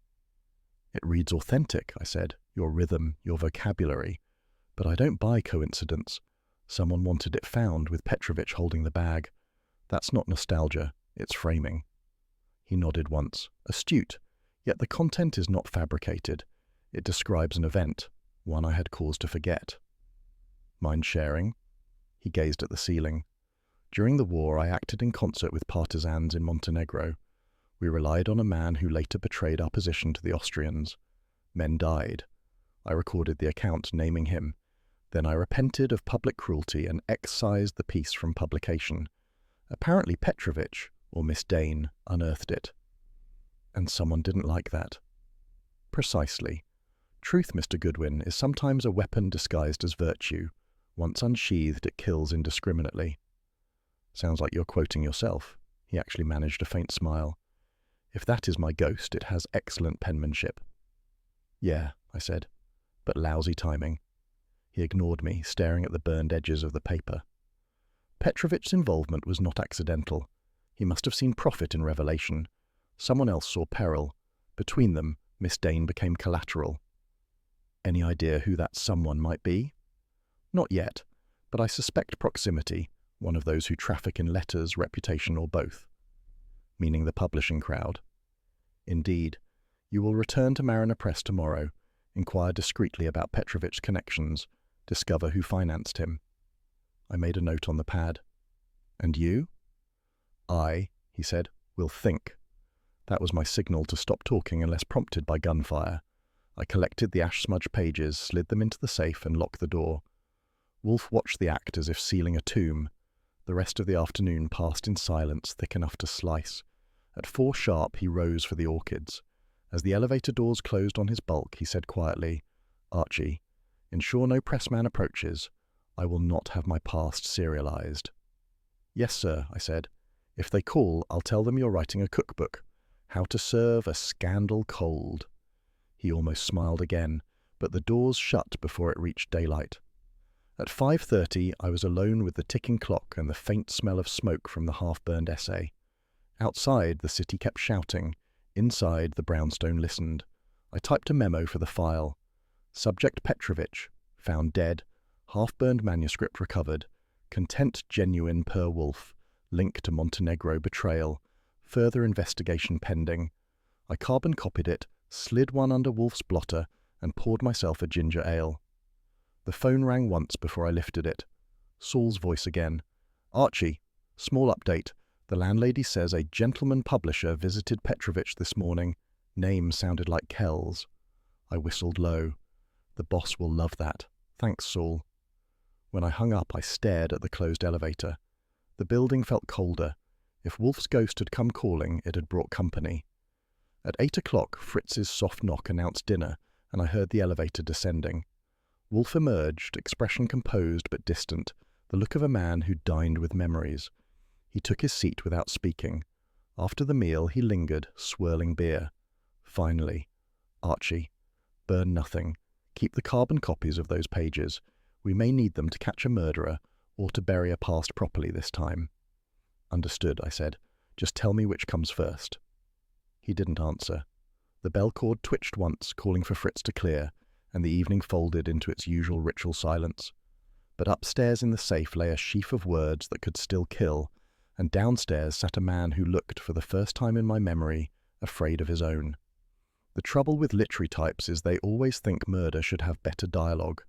"It reads authentic," I said, "your rhythm, your vocabulary. But I don't buy coincidence. Someone wanted it found with Petrovich holding the bag. That's not nostalgia, it's framing." He nodded once. Astute, yet the content is not fabricated. It describes an event, one I had cause to forget. "Mind sharing?" He gazed at the ceiling. "During the war, I acted in concert with partisans in Montenegro. We relied on a man who later betrayed our position to the Austrians. Men died. I recorded the account, naming him. Then I repented of public cruelty and excised the piece from publication. Apparently Petrovich, or Miss Dane, unearthed it." "And someone didn't like that." "Precisely. Truth, Mr. Goodwin, is sometimes a weapon disguised as virtue. Once unsheathed, it kills indiscriminately." "Sounds like you're quoting yourself." He actually managed a faint smile. "If that is my ghost, it has excellent penmanship." "Yeah," I said, "but lousy timing." He ignored me, staring at the burned edges of the paper. Petrovich's involvement was not accidental. He must have seen profit in revelation. Someone else saw peril. Between them, Miss Dane became collateral. "Any idea who that someone might be?" "Not yet, but I suspect proximity, one of those who traffic in letters, reputation, or both." "Meaning the publishing crowd?" "Indeed. You will return to Mariner Press tomorrow, inquire discreetly about Petrovich's connections, discover who financed him." I made a note on the pad. "And you?" "I," he said, "will think." That was my signal to stop talking unless prompted by gunfire. I collected the ash-smudged pages, slid them into the safe, and locked the door. Wolfe watched the act as if sealing a tomb. The rest of the afternoon passed in silence thick enough to slice. At 4 sharp, he rose for the orchids. As the elevator doors closed on his bulk, he said quietly, "Archie, ensure no pressman approaches. I will not have my past serialized." "Yes, sir," I said. "If they call, I'll tell them you're writing a cookbook. How to serve a scandal cold." He almost smiled again, but the doors shut before it reached daylight. At 5:30, I was alone with the ticking clock and the faint smell of smoke from the half-burned essay. Outside, the city kept shouting. Inside, the brownstone listened. I typed a memo for the file. Subject Petrovich, found dead, half-burned manuscript recovered, content genuine per Wolfe, link to Montenegro betrayal, further investigation pending. I carbon copied it, slid one under Wolfe's blotter, and poured myself a ginger ale. The phone rang once before I lifted it. Saul's voice again. "Archie, small update. The landlady says a gentleman publisher visited Petrovich this morning. Name sounded like Kells." I whistled low. "The boss will love that. Thanks, Saul." When I hung up, I stared at the closed elevator. The building felt colder. If Wolfe's ghost had come calling, it had brought company. At 8 o'clock, Fritz's soft knock announced dinner, and I heard the elevator descending. Wolfe emerged, expression composed but distant, the look of a man who dined with memories. He took his seat without speaking. After the meal, he lingered, swirling beer. Finally, "Archie, burn nothing. Keep the carbon copies of those pages. We may need them to catch a murderer, or to bury a past properly this time." "Understood," I said. "Just tell me which comes first." He didn't answer. The bell cord twitched once, calling for Fritz to clear, and the evening folded into its usual ritual silence. But upstairs in the safe lay a sheaf of words that could still kill, and downstairs sat a man who looked, for the first time in my memory, afraid of his own. The trouble with literary types is they always think murder should have better dialogue.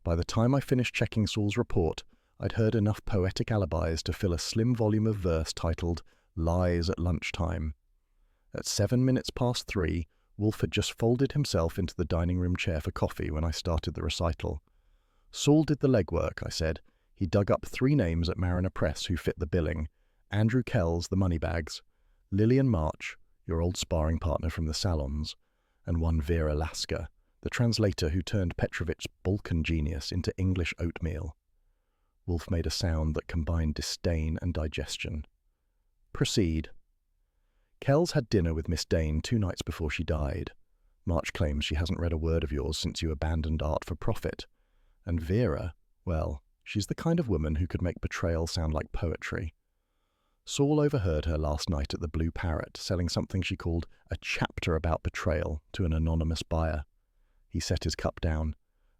By the time I finished checking Saul's report, I'd heard enough poetic alibis to fill a slim volume of verse titled "Lies at Lunchtime." At 7 minutes past 3, Wolfe had just folded himself into the dining room chair for coffee when I started the recital. "Saul did the legwork," I said. He dug up 3 names at Mariner Press who fit the billing. Andrew Kells, the moneybags, Lillian March, your old sparring partner from the salons, and one Vera Lasker, the translator who turned Petrovich's Balkan genius into English oatmeal. Wolfe made a sound that combined disdain and digestion. Proceed. Kells had dinner with Miss Dane 2 nights before she died. March claims she hasn't read a word of yours since you abandoned art for profit. And Vera, well, she's the kind of woman who could make betrayal sound like poetry. Saul overheard her last night at the Blue Parrot selling something she called a chapter about betrayal to an anonymous buyer. He set his cup down.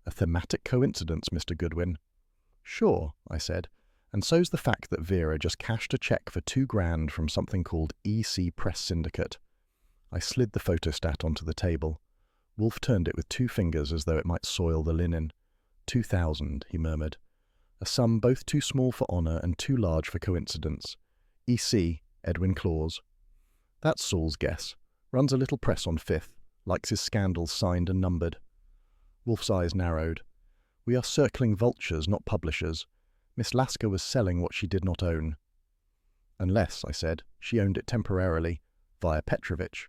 A thematic coincidence, Mr. Goodwin. Sure, I said, and so's the fact that Vera just cashed a check for $2,000 from something called EC Press Syndicate. I slid the photostat onto the table. Wolfe turned it with 2 fingers as though it might soil the linen. 2,000, he murmured. A sum both too small for honour and too large for coincidence. EC, Edwin Claus. That's Saul's guess. Runs a little press on Fifth. Likes his scandals signed and numbered. Wolfe's eyes narrowed. We are circling vultures, not publishers. Miss Lasker was selling what she did not own. Unless, I said, she owned it temporarily, via Petrovich.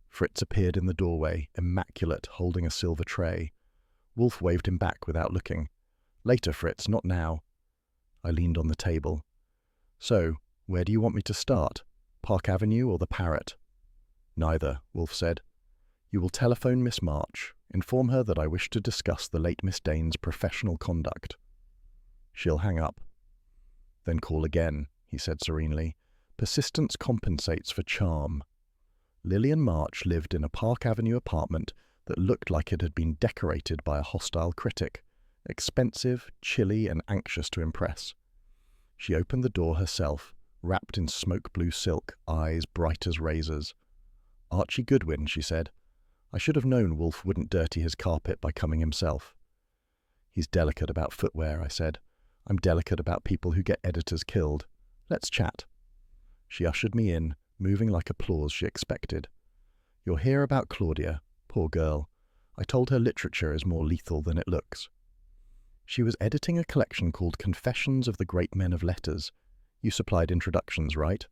Fritz appeared in the doorway, immaculate, holding a silver tray. Wolfe waved him back without looking. Later, Fritz, not now. I leaned on the table. So, where do you want me to start? Park Avenue or the Parrot? Neither, Wolfe said. You will telephone Miss March. Inform her that I wish to discuss the late Miss Dane's professional conduct. She'll hang up. Then call again, he said serenely. Persistence compensates for charm. Lillian March lived in a Park Avenue apartment that looked like it had been decorated by a hostile critic, expensive, chilly, and anxious to impress. She opened the door herself, wrapped in smoke-blue silk, eyes bright as razors. Archie Goodwin, she said. I should have known Wolfe wouldn't dirty his carpet by coming himself. He's delicate about footwear, I said. I'm delicate about people who get editors killed. Let's chat. She ushered me in, moving like applause she expected. You're here about Claudia. Poor girl. I told her literature is more lethal than it looks. She was editing a collection called Confessions of the Great Men of Letters. You supplied introductions, right?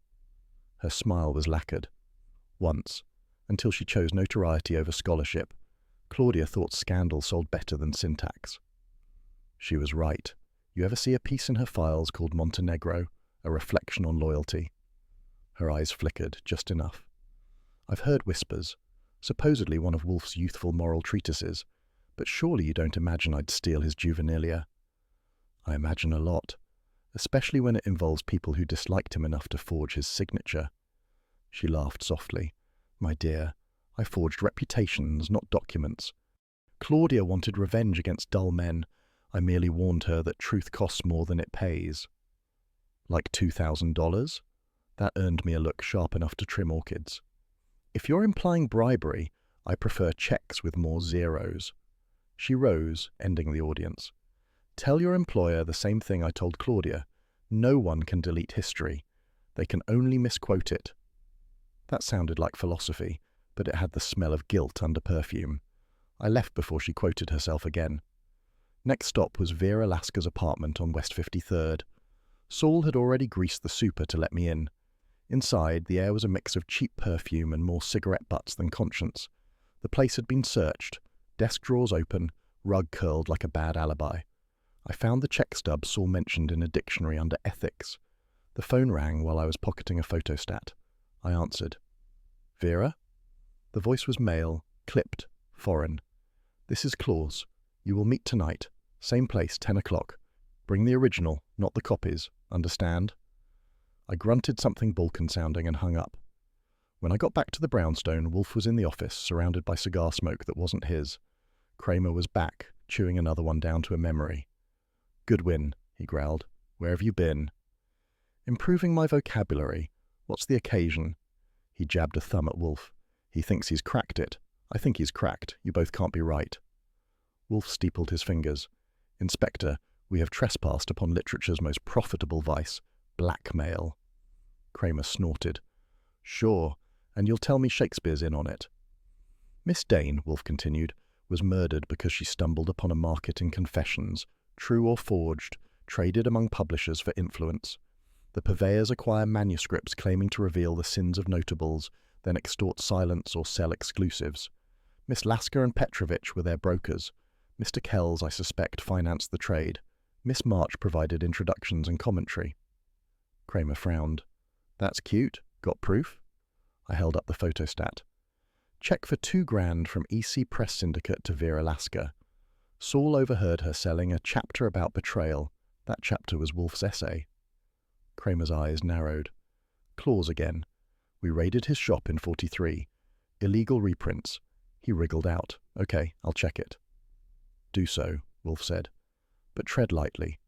Her smile was lacquered. Once, until she chose notoriety over scholarship, Claudia thought scandal sold better than syntax. She was right. You ever see a piece in her files called Montenegro, a reflection on loyalty? Her eyes flickered, just enough. I've heard whispers, supposedly one of Wolfe's youthful moral treatises, but surely you don't imagine I'd steal his juvenilia. I imagine a lot, especially when it involves people who disliked him enough to forge his signature. She laughed softly. My dear, I forged reputations, not documents. Claudia wanted revenge against dull men. I merely warned her that truth costs more than it pays. Like $2,000? That earned me a look sharp enough to trim orchids. If you're implying bribery, I prefer checks with more zeros. She rose, ending the audience. Tell your employer the same thing I told Claudia. No one can delete history. They can only misquote it. That sounded like philosophy, but it had the smell of guilt under perfume. I left before she quoted herself again. Next stop was Vera Lasker's apartment on West 53rd. Saul had already greased the super to let me in. Inside, the air was a mix of cheap perfume and more cigarette butts than conscience. The place had been searched, desk drawers open, rug curled like a bad alibi. I found the check stub Saul mentioned in a dictionary under ethics. The phone rang while I was pocketing a photostat. I answered. Vera? The voice was male, clipped, foreign. This is Claus. You will meet tonight. Same place, 10 o'clock. Bring the original, not the copies. Understand? I grunted something Balkan-sounding and hung up. When I got back to the brownstone, Wolfe was in the office, surrounded by cigar smoke that wasn't his. Kramer was back, chewing another one down to a memory. Goodwin, he growled. Where have you been? Improving my vocabulary. What's the occasion? He jabbed a thumb at Wolfe. He thinks he's cracked it. I think he's cracked. You both can't be right. Wolfe steepled his fingers. Inspector, we have trespassed upon literature's most profitable vice, blackmail. Kramer snorted. Sure, and you'll tell me Shakespeare's in on it. Miss Dane, Wolfe continued, was murdered because she stumbled upon a market in Confessions, true or forged, traded among publishers for influence. The purveyors acquire manuscripts claiming to reveal the sins of notables, then extort silence or sell exclusives. Miss Lasker and Petrovich were their brokers. Mr. Kells, I suspect, financed the trade. Miss March provided introductions and commentary. Kramer frowned. That's cute. Got proof? I held up the photostat. Check for $2,000 from EC Press Syndicate to Vera Lasker. Saul overheard her selling a chapter about betrayal. That chapter was Wolfe's essay. Kramer's eyes narrowed. Claws again. We raided his shop in 43. Illegal reprints. He wriggled out. Okay, I'll check it. Do so, Wolfe said. But tread lightly.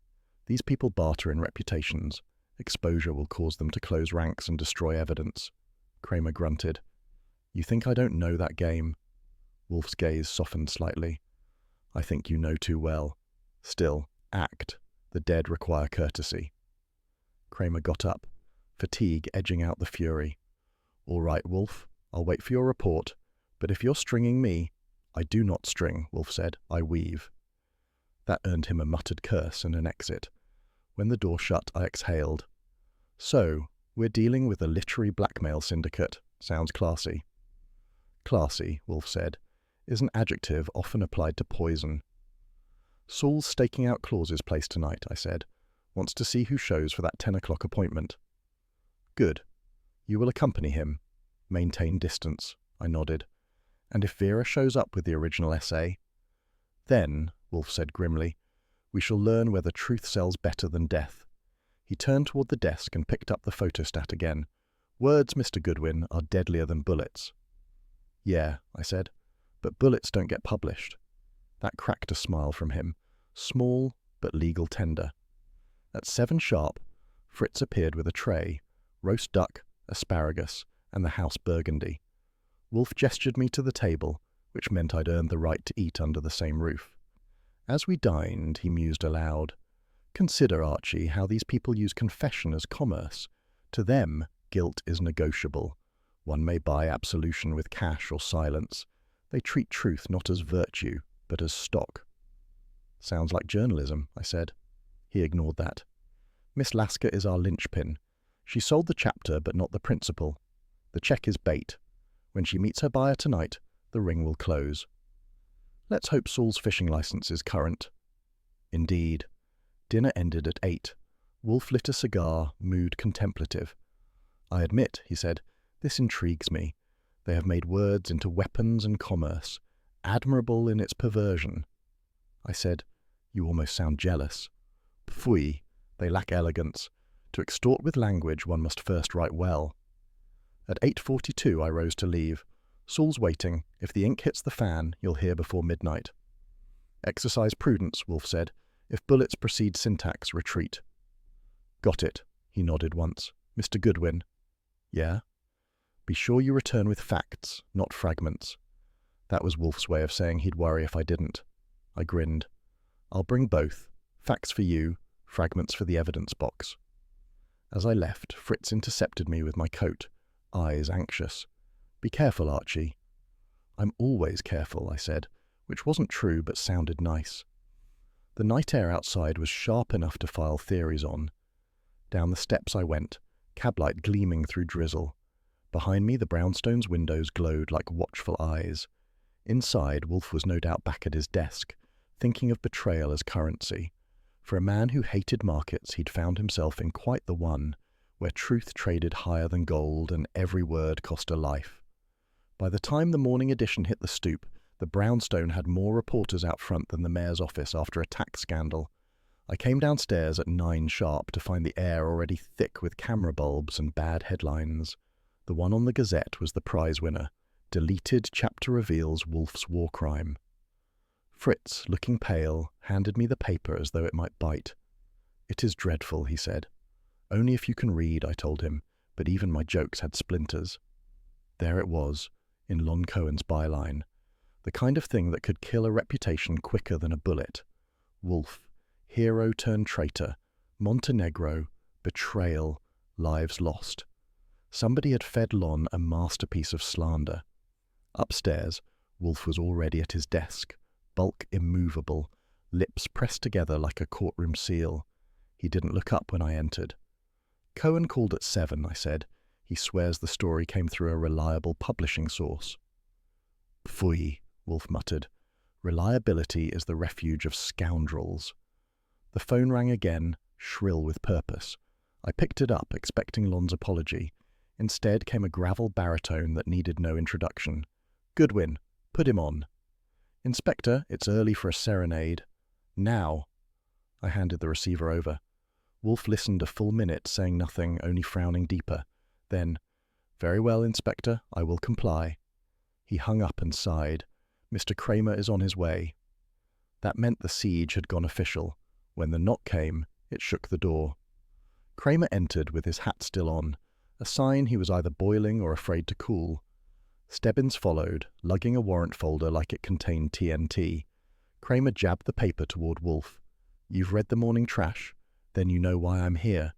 These people barter in reputations. Exposure will cause them to close ranks and destroy evidence. Kramer grunted. You think I don't know that game? Wolfe's gaze softened slightly. I think you know too well. Still, act. The dead require courtesy. Kramer got up, fatigue edging out the fury. All right, Wolfe, I'll wait for your report, but if you're stringing me— I do not string, Wolfe said. I weave. That earned him a muttered curse and an exit. When the door shut, I exhaled. So, we're dealing with a literary blackmail syndicate. Sounds classy. Classy, Wolfe said, is an adjective often applied to poison. Saul's staking out clauses place tonight, I said. Wants to see who shows for that 10 o'clock appointment. Good. You will accompany him. Maintain distance, I nodded. And if Vera shows up with the original essay? Then, Wolfe said grimly, we shall learn whether truth sells better than death. He turned toward the desk and picked up the photostat again. Words, Mr. Goodwin, are deadlier than bullets. Yeah, I said, but bullets don't get published. That cracked a smile from him, small but legal tender. At 7 sharp, Fritz appeared with a tray, roast duck, asparagus, and the house burgundy. Wolfe gestured me to the table, which meant I'd earned the right to eat under the same roof. As we dined, he mused aloud. Consider, Archie, how these people use confession as commerce. To them, guilt is negotiable. One may buy absolution with cash or silence. They treat truth not as virtue, but as stock. Sounds like journalism, I said. He ignored that. Miss Lasker is our linchpin. She sold the chapter, but not the principal. The check is bait. When she meets her buyer tonight, the ring will close. Let's hope Saul's fishing license is current. Indeed. Dinner ended at 8. Wolfe lit a cigar, mood contemplative. I admit, he said, this intrigues me. They have made words into weapons and commerce, admirable in its perversion. I said, you almost sound jealous. Pfui, they lack elegance. To extort with language, one must first write well. At 8:42 I rose to leave. Saul's waiting. If the ink hits the fan, you'll hear before midnight. Exercise prudence, Wolfe said. If bullets precede syntax, retreat. Got it, he nodded once. Mr. Goodwin. Yeah? Be sure you return with facts, not fragments. That was Wolfe's way of saying he'd worry if I didn't. I grinned. I'll bring both. Facts for you, fragments for the evidence box. As I left, Fritz intercepted me with my coat, eyes anxious. Be careful, Archie. I'm always careful, I said, which wasn't true but sounded nice. The night air outside was sharp enough to file theories on. Down the steps I went, cablight gleaming through drizzle. Behind me the brownstone's windows glowed like watchful eyes. Inside, Wolfe was no doubt back at his desk, thinking of betrayal as currency. For a man who hated markets, he'd found himself in quite the one, where truth traded higher than gold and every word cost a life. By the time the morning edition hit the stoop, the brownstone had more reporters out front than the mayor's office after a tax scandal. I came downstairs at 9 sharp to find the air already thick with camera bulbs and bad headlines. The one on the Gazette was the prize winner. Deleted chapter reveals Wolfe's war crime. Fritz, looking pale, handed me the paper as though it might bite. It is dreadful, he said. Only if you can read, I told him, but even my jokes had splinters. There it was, in Lon Cohen's byline. The kind of thing that could kill a reputation quicker than a bullet. Wolfe, hero turned traitor, Montenegro, betrayal, lives lost. Somebody had fed Lon a masterpiece of slander. Upstairs, Wolfe was already at his desk, bulk immovable, lips pressed together like a courtroom seal. He didn't look up when I entered. Cohen called at 7, I said. He swears the story came through a reliable publishing source. Pfui, Wolfe muttered. Reliability is the refuge of scoundrels. The phone rang again, shrill with purpose. I picked it up, expecting Lon's apology. Instead came a gravel baritone that needed no introduction. "Goodwin, put him on." "Inspector, it's early for a serenade." "Now." I handed the receiver over. Wolfe listened a full minute, saying nothing, only frowning deeper. Then, "Very well, Inspector, I will comply." He hung up and sighed. "Mr. Kramer is on his way." That meant the siege had gone official. When the knock came, it shook the door. Kramer entered with his hat still on, a sign he was either boiling or afraid to cool. Stebbins followed, lugging a warrant folder like it contained TNT. Kramer jabbed the paper toward Wolfe. "You've read the morning trash? Then you know why I'm here.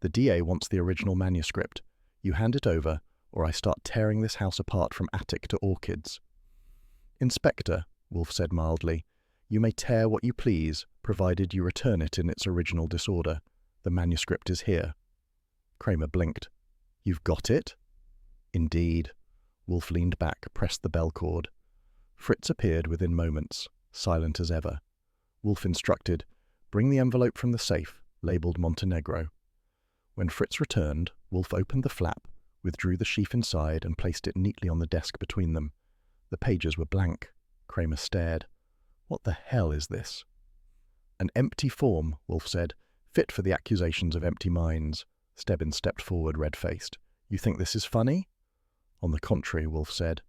The DA wants the original manuscript. You hand it over, or I start tearing this house apart from attic to orchids." "Inspector," Wolfe said mildly, "you may tear what you please, provided you return it in its original disorder. The manuscript is here." Kramer blinked. "You've got it?" "Indeed." Wolfe leaned back, pressed the bell cord. Fritz appeared within moments, silent as ever. Wolfe instructed, "Bring the envelope from the safe, labelled Montenegro." When Fritz returned, Wolfe opened the flap, withdrew the sheaf inside, and placed it neatly on the desk between them. The pages were blank. Kramer stared. "What the hell is this?" "An empty form," Wolfe said, "fit for the accusations of empty minds." Stebbins stepped forward, red-faced. "You think this is funny?" "On the contrary," Wolfe said.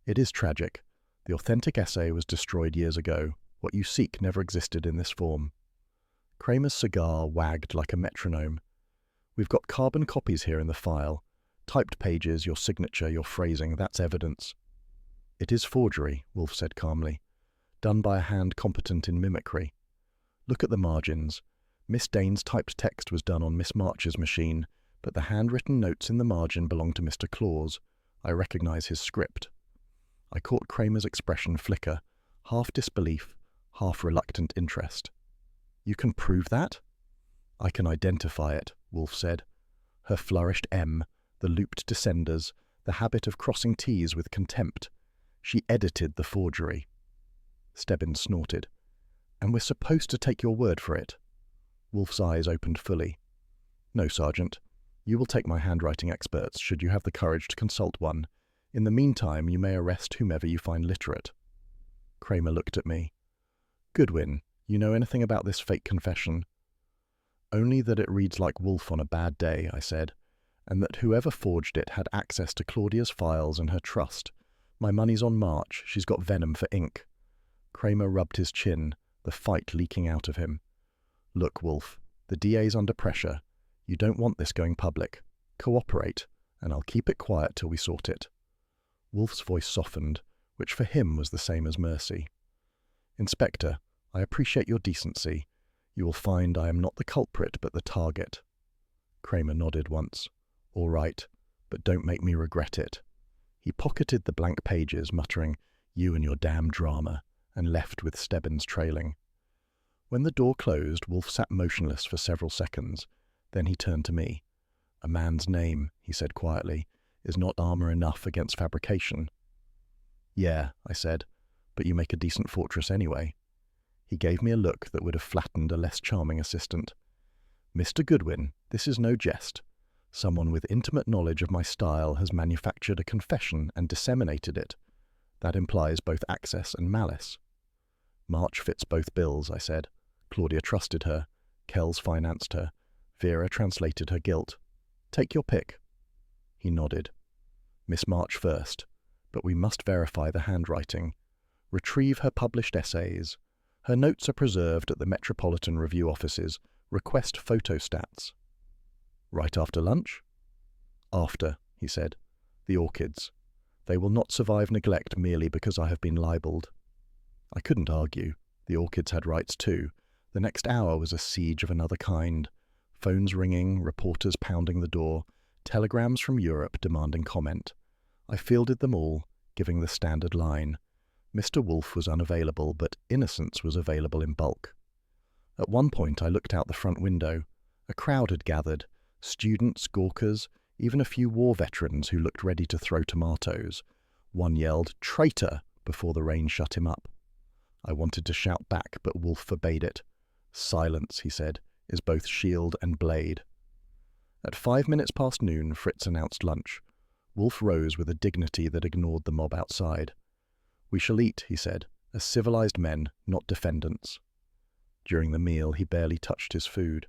"It is tragic. The authentic essay was destroyed years ago. What you seek never existed in this form." Kramer's cigar wagged like a metronome. "We've got carbon copies here in the file. Typed pages, your signature, your phrasing, that's evidence." "It is forgery," Wolfe said calmly, "done by a hand competent in mimicry. Look at the margins. Miss Dane's typed text was done on Miss March's machine, but the handwritten notes in the margin belong to Mr. Claus. I recognize his script." I caught Kramer's expression flicker, half disbelief, half reluctant interest. "You can prove that?" "I can identify it," Wolfe said. Her flourished M, the looped descenders, the habit of crossing T's with contempt. She edited the forgery. Stebbins snorted. "And we're supposed to take your word for it?" Wolfe's eyes opened fully. "No, Sergeant. You will take my handwriting experts, should you have the courage to consult one. In the meantime, you may arrest whomever you find literate." Kramer looked at me. "Goodwin, you know anything about this fake confession?" "Only that it reads like Wolfe on a bad day," I said, "and that whoever forged it had access to Claudia's files and her trust. My money's on March. She's got venom for ink." Kramer rubbed his chin, the fight leaking out of him. "Look, Wolfe, the DA's under pressure. You don't want this going public. Cooperate, and I'll keep it quiet till we sort it." Wolfe's voice softened, which for him was the same as mercy. "Inspector, I appreciate your decency. You will find I am not the culprit but the target." Kramer nodded once. "All right, but don't make me regret it." He pocketed the blank pages, muttering, "You and your damn drama," and left with Stebbins trailing. When the door closed, Wolfe sat motionless for several seconds. Then he turned to me. "A man's name," he said quietly, "is not armor enough against fabrication." "Yeah," I said, "but you make a decent fortress anyway." He gave me a look that would have flattened a less charming assistant. "Mr. Goodwin, this is no jest. Someone with intimate knowledge of my style has manufactured a confession and disseminated it. That implies both access and malice." "March fits both bills," I said. "Claudia trusted her. Kells financed her. Vera translated her guilt. Take your pick." He nodded. "Miss March first, but we must verify the handwriting. Retrieve her published essays. Her notes are preserved at the Metropolitan Review offices. Request photostats." "Right after lunch?" "After," he said. "The orchids. They will not survive neglect merely because I have been libelled." I couldn't argue. The orchids had rights too. The next hour was a siege of another kind. Phones ringing, reporters pounding the door, telegrams from Europe demanding comment. I fielded them all, giving the standard line. Mr. Wolfe was unavailable, but innocence was available in bulk. At one point I looked out the front window. A crowd had gathered, students, gawkers, even a few war veterans who looked ready to throw tomatoes. One yelled, "Traitor!" before the rain shut him up. I wanted to shout back, but Wolfe forbade it. Silence, he said, is both shield and blade. At 5 minutes past noon, Fritz announced lunch. Wolfe rose with a dignity that ignored the mob outside. We shall eat, he said, as civilized men, not defendants. During the meal, he barely touched his food.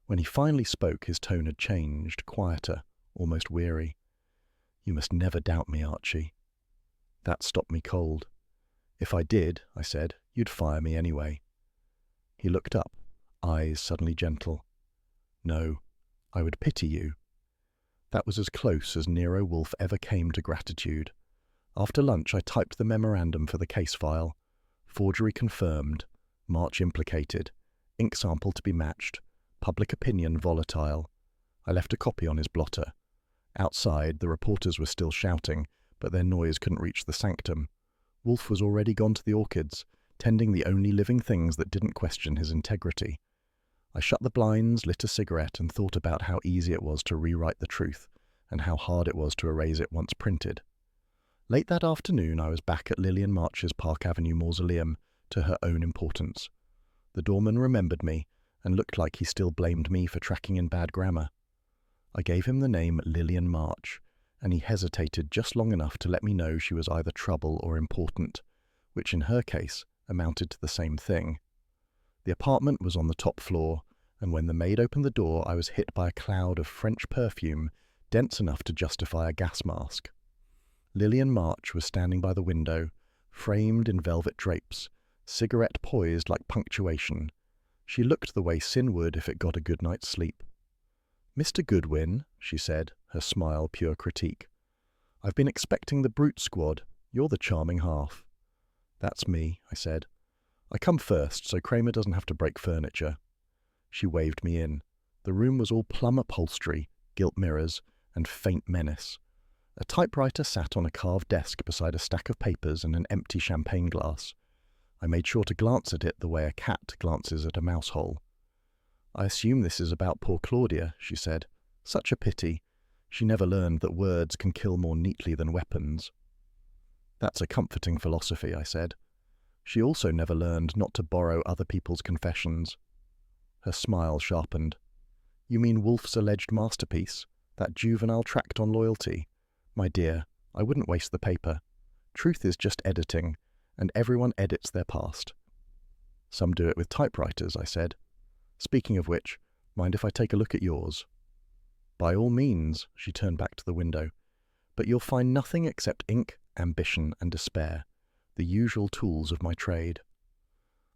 When he finally spoke, his tone had changed, quieter, almost weary. You must never doubt me, Archie. That stopped me cold. If I did, I said, you'd fire me anyway. He looked up, eyes suddenly gentle. No, I would pity you. That was as close as Nero Wolfe ever came to gratitude. After lunch, I typed the memorandum for the case file. Forgery confirmed, March implicated, ink sample to be matched, public opinion volatile. I left a copy on his blotter. Outside, the reporters were still shouting, but their noise couldn't reach the sanctum. Wolfe was already gone to the orchids, tending the only living things that didn't question his integrity. I shut the blinds, lit a cigarette, and thought about how easy it was to rewrite the truth, and how hard it was to erase it once printed. Late that afternoon, I was back at Lillian March's Park Avenue mausoleum, to her own importance. The doorman remembered me, and looked like he still blamed me for tracking in bad grammar. I gave him the name Lillian March, and he hesitated just long enough to let me know she was either trouble or important, which in her case amounted to the same thing. The apartment was on the top floor, and when the maid opened the door, I was hit by a cloud of French perfume, dense enough to justify a gas mask. Lillian March was standing by the window, framed in velvet drapes, cigarette poised like punctuation. She looked the way Sin would if it got a good night's sleep. "Mr. Goodwin," she said, her smile pure critique. "I've been expecting the brute squad. You're the charming half." "That's me," I said. "I come first, so Kramer doesn't have to break furniture." She waved me in. The room was all plum upholstery, gilt mirrors, and faint menace. A typewriter sat on a carved desk beside a stack of papers and an empty champagne glass. I made sure to glance at it the way a cat glances at a mouse hole. "I assume this is about poor Claudia," she said. "Such a pity. She never learned that words can kill more neatly than weapons." "That's a comforting philosophy," I said. "She also never learned not to borrow other people's confessions." Her smile sharpened. "You mean Wolfe's alleged masterpiece, that juvenile tract on loyalty? My dear, I wouldn't waste the paper. Truth is just editing, and everyone edits their past." "Some do it with typewriters," I said. "Speaking of which, mind if I take a look at yours?" "By all means," she turned back to the window. "But you'll find nothing except ink, ambition, and despair, the usual tools of my trade."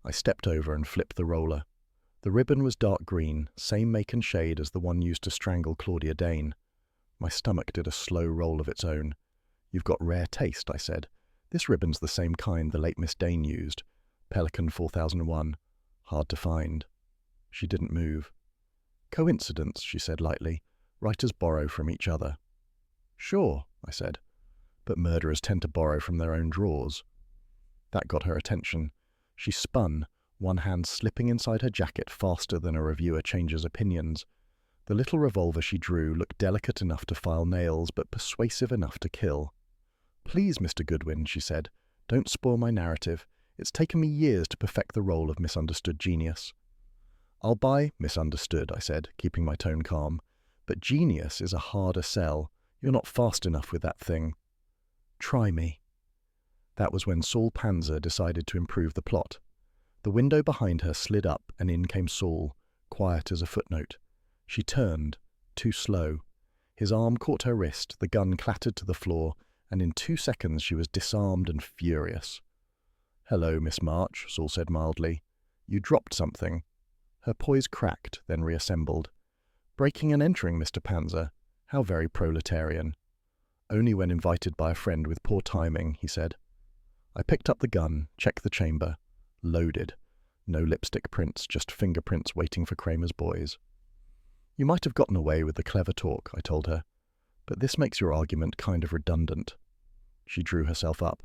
I stepped over and flipped the roller. The ribbon was dark green, same make and shade as the one used to strangle Claudia Dane. My stomach did a slow roll of its own. "You've got rare taste," I said. "This ribbon's the same kind the late Miss Dane used. Pelican 4001. Hard to find." She didn't move. "Coincidence," she said lightly. "Writers borrow from each other." "Sure," I said. "But murderers tend to borrow from their own drawers." That got her attention. She spun, one hand slipping inside her jacket faster than a reviewer changes opinions. The little revolver she drew looked delicate enough to file nails, but persuasive enough to kill. "Please, Mr. Goodwin," she said, "don't spoil my narrative. It's taken me years to perfect the role of misunderstood genius." "I'll buy misunderstood," I said, keeping my tone calm. "But genius is a harder sell. You're not fast enough with that thing." "Try me." That was when Saul Panzer decided to improve the plot. The window behind her slid up, and in came Saul, quiet as a footnote. She turned, too slow. His arm caught her wrist, the gun clattered to the floor, and in 2 seconds she was disarmed and furious. "Hello, Miss March," Saul said mildly. "You dropped something." Her poise cracked, then reassembled. "Breaking and entering, Mr. Panzer. How very proletarian." "Only when invited by a friend with poor timing," he said. I picked up the gun, checked the chamber. Loaded. No lipstick prints, just fingerprints waiting for Kramer's boys. "You might have gotten away with the clever talk," I told her. "But this makes your argument kind of redundant." She drew herself up.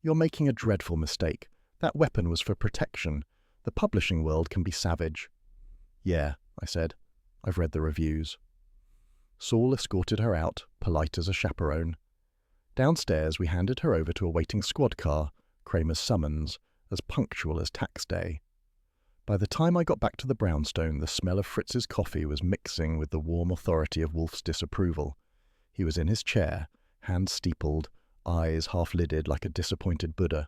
"You're making a dreadful mistake. That weapon was for protection. The publishing world can be savage." "Yeah," I said. "I've read the reviews." Saul escorted her out, polite as a chaperone. Downstairs, we handed her over to a waiting squad car, Kramer's summons, as punctual as tax day. By the time I got back to the brownstone, the smell of Fritz's coffee was mixing with the warm authority of Wolfe's disapproval. He was in his chair, hands steepled, eyes half-lidded like a disappointed Buddha.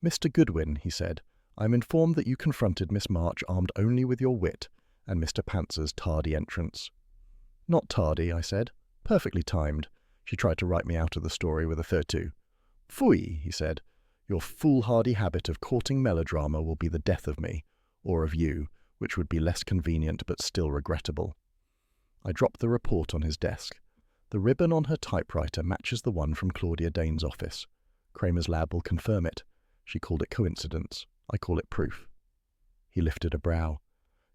"Mr. Goodwin," he said, "I am informed that you confronted Miss March armed only with your wit and Mr. Pantzer's tardy entrance." "Not tardy," I said. "Perfectly timed. She tried to write me out of the story with a feu. Pfui," he said. "Your foolhardy habit of courting melodrama will be the death of me, or of you, which would be less convenient but still regrettable." I dropped the report on his desk. The ribbon on her typewriter matches the one from Claudia Dane's office. Kramer's lab will confirm it. She called it coincidence. I call it proof. He lifted a brow.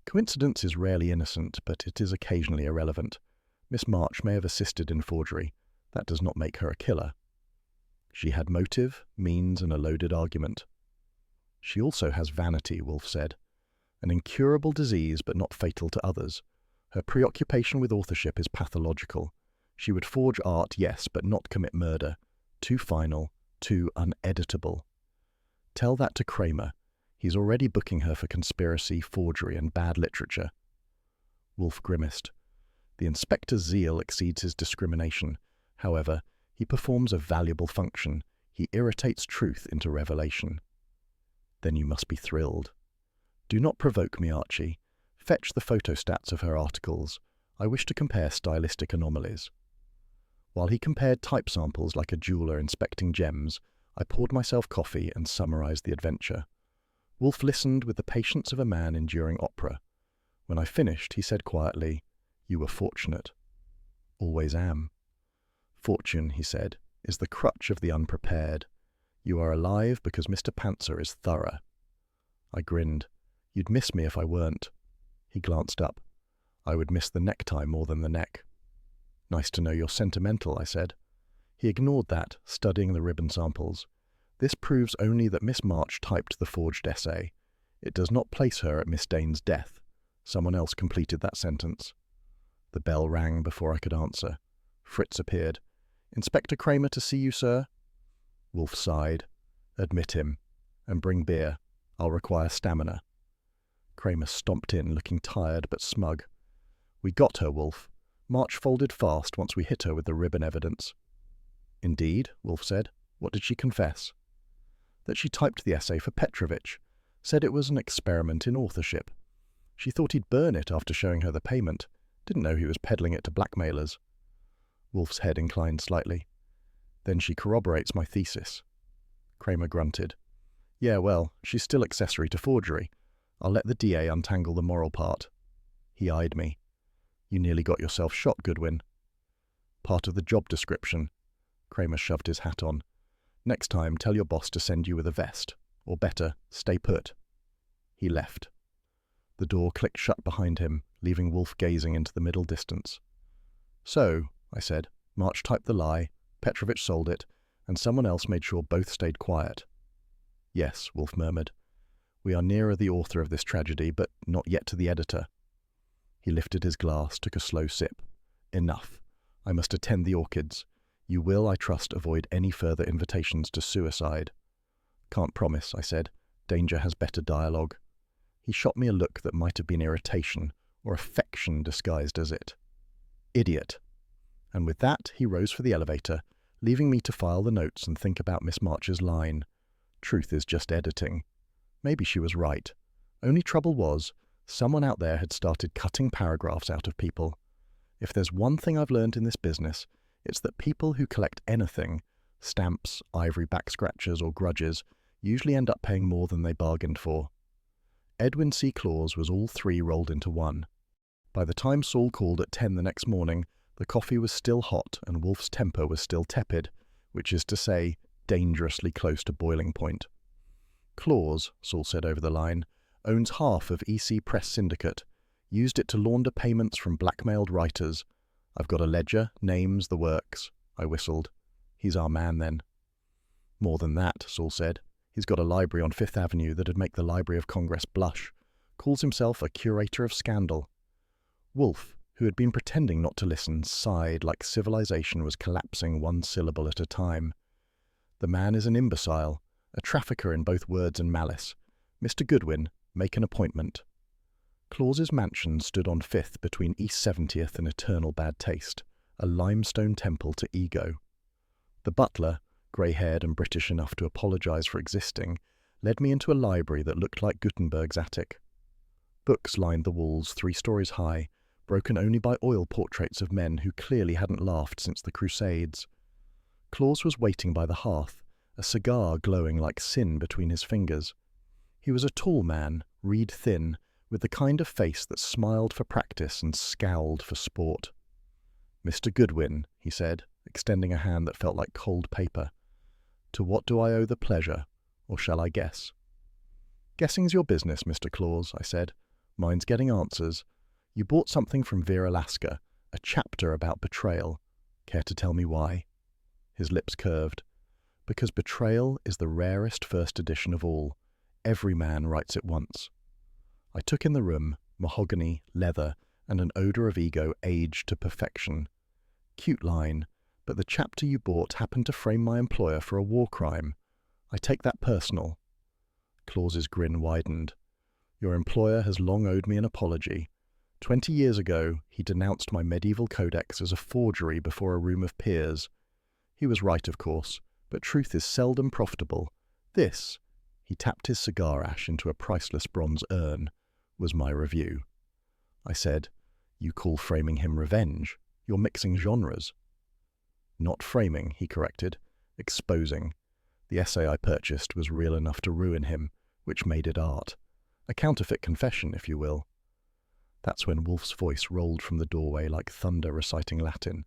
Coincidence is rarely innocent, but it is occasionally irrelevant. Miss March may have assisted in forgery. That does not make her a killer. She had motive, means, and a loaded argument. She also has vanity, Wolfe said. An incurable disease, but not fatal to others. Her preoccupation with authorship is pathological. She would forge art, yes, but not commit murder. Too final, too uneditable. Tell that to Kramer. He's already booking her for conspiracy, forgery, and bad literature. Wolfe grimaced. The inspector's zeal exceeds his discrimination. However, he performs a valuable function. He irritates truth into revelation. Then you must be thrilled. Do not provoke me, Archie. Fetch the photostats of her articles. I wish to compare stylistic anomalies. While he compared type samples like a jeweler inspecting gems, I poured myself coffee and summarized the adventure. Wolfe listened with the patience of a man enduring opera. When I finished, he said quietly, "You were fortunate." "Always am." "Fortune," he said, "is the crutch of the unprepared. You are alive because Mr. Pantzer is thorough." I grinned. "You'd miss me if I weren't." He glanced up. "I would miss the necktie more than the neck." "Nice to know you're sentimental," I said. He ignored that, studying the ribbon samples. "This proves only that Miss March typed the forged essay. It does not place her at Miss Dane's death. Someone else completed that sentence." The bell rang before I could answer. Fritz appeared. "Inspector Kramer to see you, sir." Wolfe sighed. "Admit him. And bring beer. I'll require stamina." Kramer stomped in, looking tired but smug. "We got her, Wolfe. March folded fast once we hit her with the ribbon evidence." "Indeed?" Wolfe said. "What did she confess?" "That she typed the essay for Petrovich. Said it was an experiment in authorship. She thought he'd burn it after showing her the payment. Didn't know he was peddling it to blackmailers." Wolfe's head inclined slightly. "Then she corroborates my thesis." Kramer grunted. "Yeah, well, she's still accessory to forgery. I'll let the DA untangle the moral part." He eyed me. "You nearly got yourself shot, Goodwin." "Part of the job description." Kramer shoved his hat on. "Next time, tell your boss to send you with a vest. Or better, stay put." He left. The door clicked shut behind him, leaving Wolfe gazing into the middle distance. "So," I said, "March typed the lie, Petrovich sold it, and someone else made sure both stayed quiet." "Yes," Wolfe murmured. "We are nearer the author of this tragedy, but not yet to the editor." He lifted his glass, took a slow sip. "Enough. I must attend the orchids. You will, I trust, avoid any further invitations to suicide." "Can't promise," I said. "Danger has better dialogue." He shot me a look that might have been irritation, or affection disguised as it. "Idiot." And with that, he rose for the elevator, leaving me to file the notes and think about Miss March's line. Truth is just editing. Maybe she was right. Only trouble was, someone out there had started cutting paragraphs out of people. If there's one thing I've learned in this business, it's that people who collect anything, stamps, ivory back scratchers, or grudges, usually end up paying more than they bargained for. Edwin C. Claus was all three rolled into one. By the time Saul called at 10 the next morning, the coffee was still hot and Wolfe's temper was still tepid, which is to say, dangerously close to boiling point. "Claus," Saul said over the line, "owns half of EC Press Syndicate. Used it to launder payments from blackmailed writers. I've got a ledger, names, the works." I whistled. "He's our man, then." "More than that," Saul said. "He's got a library on Fifth Avenue that'd make the Library of Congress blush. Calls himself a curator of scandal." Wolfe, who had been pretending not to listen, sighed like civilization was collapsing one syllable at a time. "The man is an imbecile, a trafficker in both words and malice. Mr. Goodwin, Make an appointment. Claus's mansion stood on 5th between East 70th and Eternal Bad Taste, a limestone temple to ego. The butler, grey-haired and British enough to apologise for existing, led me into a library that looked like Gutenberg's attic. Books lined the walls 3 stories high, broken only by oil portraits of men who clearly hadn't laughed since the Crusades. Claus was waiting by the hearth, a cigar glowing like sin between his fingers. He was a tall man, reed-thin, with the kind of face that smiled for practice and scowled for sport. "Mr. Goodwin," he said, extending a hand that felt like cold paper. "To what do I owe the pleasure, or shall I guess?" "Guessing's your business, Mr. Claus," I said. "Mine's getting answers. You bought something from Vera Alaska, a chapter about betrayal. Care to tell me why?" His lips curved. "Because betrayal is the rarest first edition of all. Every man writes it once." I took in the room, mahogany, leather, and an odour of ego aged to perfection. "Cute line, but the chapter you bought happened to frame my employer for a war crime. I take that personal." Claus's grin widened. "Your employer has long owed me an apology. 20 years ago, he denounced my medieval codex as a forgery before a room of peers. He was right, of course, but truth is seldom profitable. This," he tapped his cigar ash into a priceless bronze urn, "was my review." I said, "You call framing him revenge? You're mixing genres." "Not framing," he corrected. "Exposing. The essay I purchased was real enough to ruin him, which made it art. A counterfeit confession, if you will." That's when Wolfe's voice rolled from the doorway like thunder reciting Latin.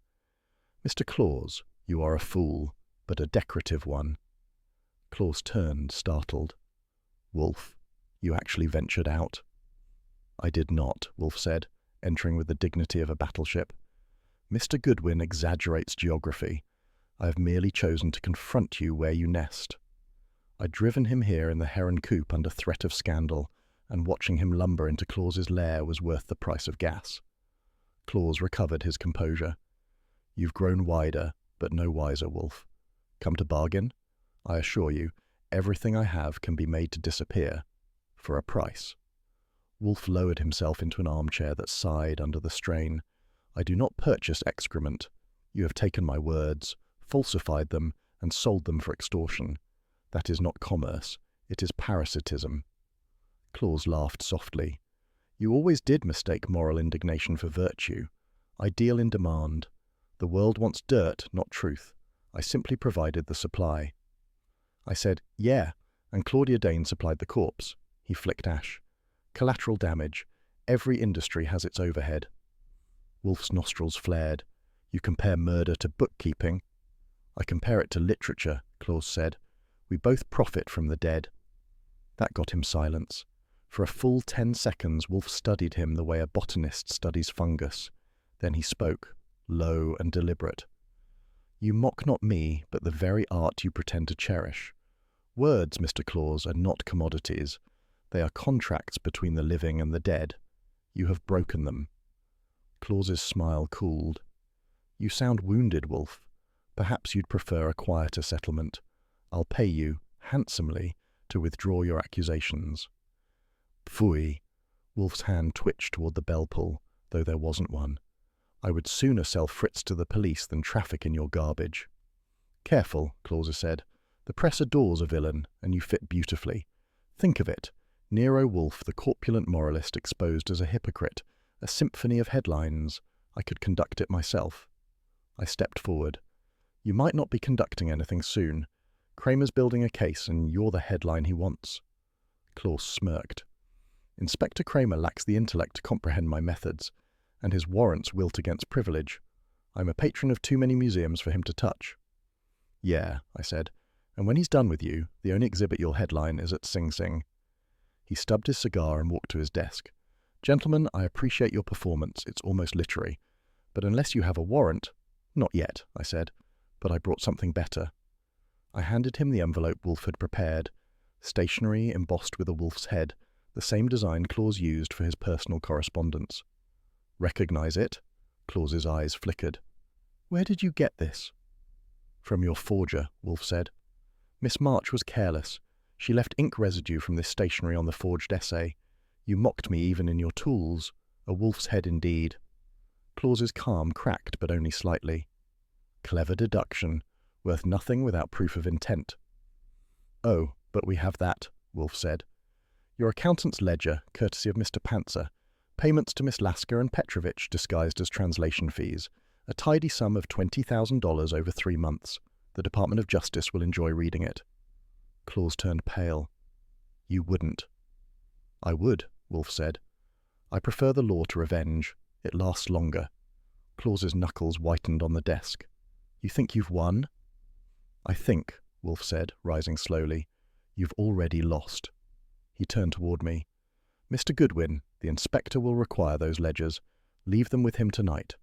"Mr. Claus, you are a fool, but a decorative one." Claus turned, startled. "Wolfe, you actually ventured out?" "I did not," Wolfe said, entering with the dignity of a battleship. "Mr. Goodwin exaggerates geography. I have merely chosen to confront you where you nest. I'd driven him here in the Heron Coupe under threat of scandal, and watching him lumber into Claus's lair was worth the price of gas." Claus recovered his composure. "You've grown wider, but no wiser, Wolfe. Come to bargain? I assure you, everything I have can be made to disappear, for a price." Wolfe lowered himself into an armchair that sighed under the strain. "I do not purchase excrement. You have taken my words, falsified them, and sold them for extortion. That is not commerce, it is parasitism." Claus laughed softly. "You always did mistake moral indignation for virtue. I deal in demand. The world wants dirt, not truth. I simply provided the supply." I said, "Yeah, and Claudia Dane supplied the corpse." He flicked ash. "Collateral damage. Every industry has its overhead." Wolfe's nostrils flared. "You compare murder to bookkeeping?" "I compare it to literature," Claus said. "We both profit from the dead." That got him silence. For a full 10 seconds, Wolfe studied him the way a botanist studies fungus. Then he spoke, low and deliberate. "You mock not me, but the very art you pretend to cherish. Words, Mr. Claus, are not commodities. They are contracts between the living and the dead. You have broken them." Claus's smile cooled. "You sound wounded, Wolfe. Perhaps you'd prefer a quieter settlement. I'll pay you, handsomely, to withdraw your accusations." "Pfui." Wolfe's hand twitched toward the bell pull, though there wasn't one. "I would sooner sell Fritz to the police than traffic in your garbage." "Careful," Claus said. "The press adores a villain, and you fit beautifully. Think of it. Nero Wolfe, the corpulent moralist exposed as a hypocrite. A symphony of headlines. I could conduct it myself." I stepped forward. "You might not be conducting anything soon. Kramer's building a case, and you're the headline he wants." Claus smirked. "Inspector Kramer lacks the intellect to comprehend my methods, and his warrants wilt against privilege. I'm a patron of too many museums for him to touch." "Yeah," I said, "and when he's done with you, the only exhibit you'll headline is at Sing Sing." He stubbed his cigar and walked to his desk. "Gentlemen, I appreciate your performance. It's almost literary. But unless you have a warrant—" "Not yet," I said, "but I brought something better." I handed him the envelope Wolfe had prepared. Stationery embossed with a wolf's head, the same design Claus used for his personal correspondence. "Recognize it?" Claus's eyes flickered. "Where did you get this?" "From your forger," Wolfe said. "Miss March was careless. She left ink residue from this stationery on the forged essay. You mocked me even in your tools. A wolf's head indeed. Claus's calm cracked, but only slightly. Clever deduction, worth nothing without proof of intent. Oh, but we have that, Wolfe said. Your accountant's ledger, courtesy of Mr. Pantzer. Payments to Miss Lasker and Petrovich disguised as translation fees. A tidy sum of $20,000 over 3 months. The Department of Justice will enjoy reading it. Claus turned pale. You wouldn't. I would, Wolfe said. I prefer the law to revenge. It lasts longer. Claus's knuckles whitened on the desk. You think you've won? I think, Wolfe said, rising slowly, you've already lost. He turned toward me. Mr. Goodwin, the inspector will require those ledgers. Leave them with him tonight.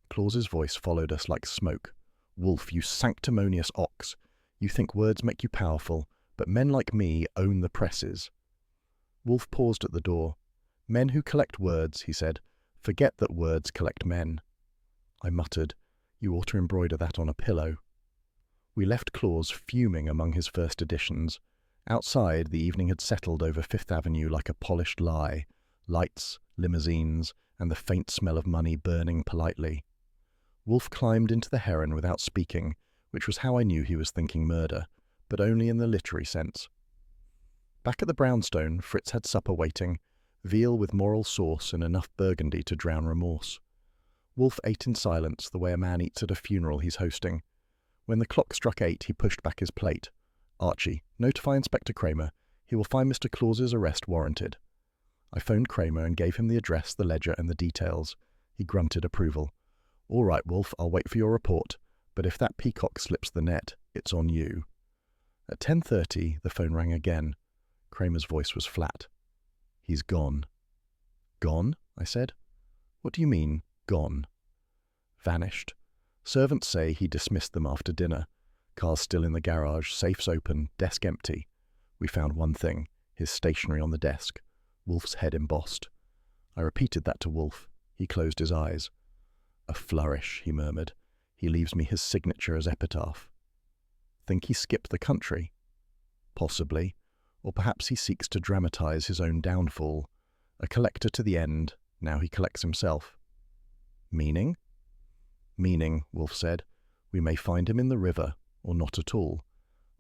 Claus's voice followed us like smoke. Wolfe, you sanctimonious ox. You think words make you powerful, but men like me own the presses. Wolfe paused at the door. Men who collect words, he said, forget that words collect men. I muttered, you ought to embroider that on a pillow. We left Claus fuming among his first editions. Outside, the evening had settled over Fifth Avenue like a polished lie. Lights, limousines, and the faint smell of money burning politely. Wolfe climbed into the Heron without speaking, which was how I knew he was thinking murder, but only in the literary sense. Back at the brownstone, Fritz had supper waiting, veal with moral sauce and enough burgundy to drown remorse. Wolfe ate in silence, the way a man eats at a funeral he's hosting. When the clock struck 8, he pushed back his plate. Archie, notify Inspector Kramer. He will find Mr. Claus's arrest warranted. I phoned Kramer and gave him the address, the ledger, and the details. He grunted approval. All right, Wolfe, I'll wait for your report, but if that peacock slips the net, it's on you. At 10:30, the phone rang again. Kramer's voice was flat. He's gone. Gone? I said. What do you mean, gone? Vanished. Servants say he dismissed them after dinner. Car's still in the garage, safes open, desk empty. We found one thing, his stationery on the desk, Wolfe's head embossed. I repeated that to Wolfe. He closed his eyes. A flourish, he murmured. He leaves me his signature as epitaph. Think he skipped the country? Possibly. Or perhaps he seeks to dramatize his own downfall. A collector to the end, now he collects himself. Meaning? Meaning, Wolfe said. We may find him in the river, or not at all.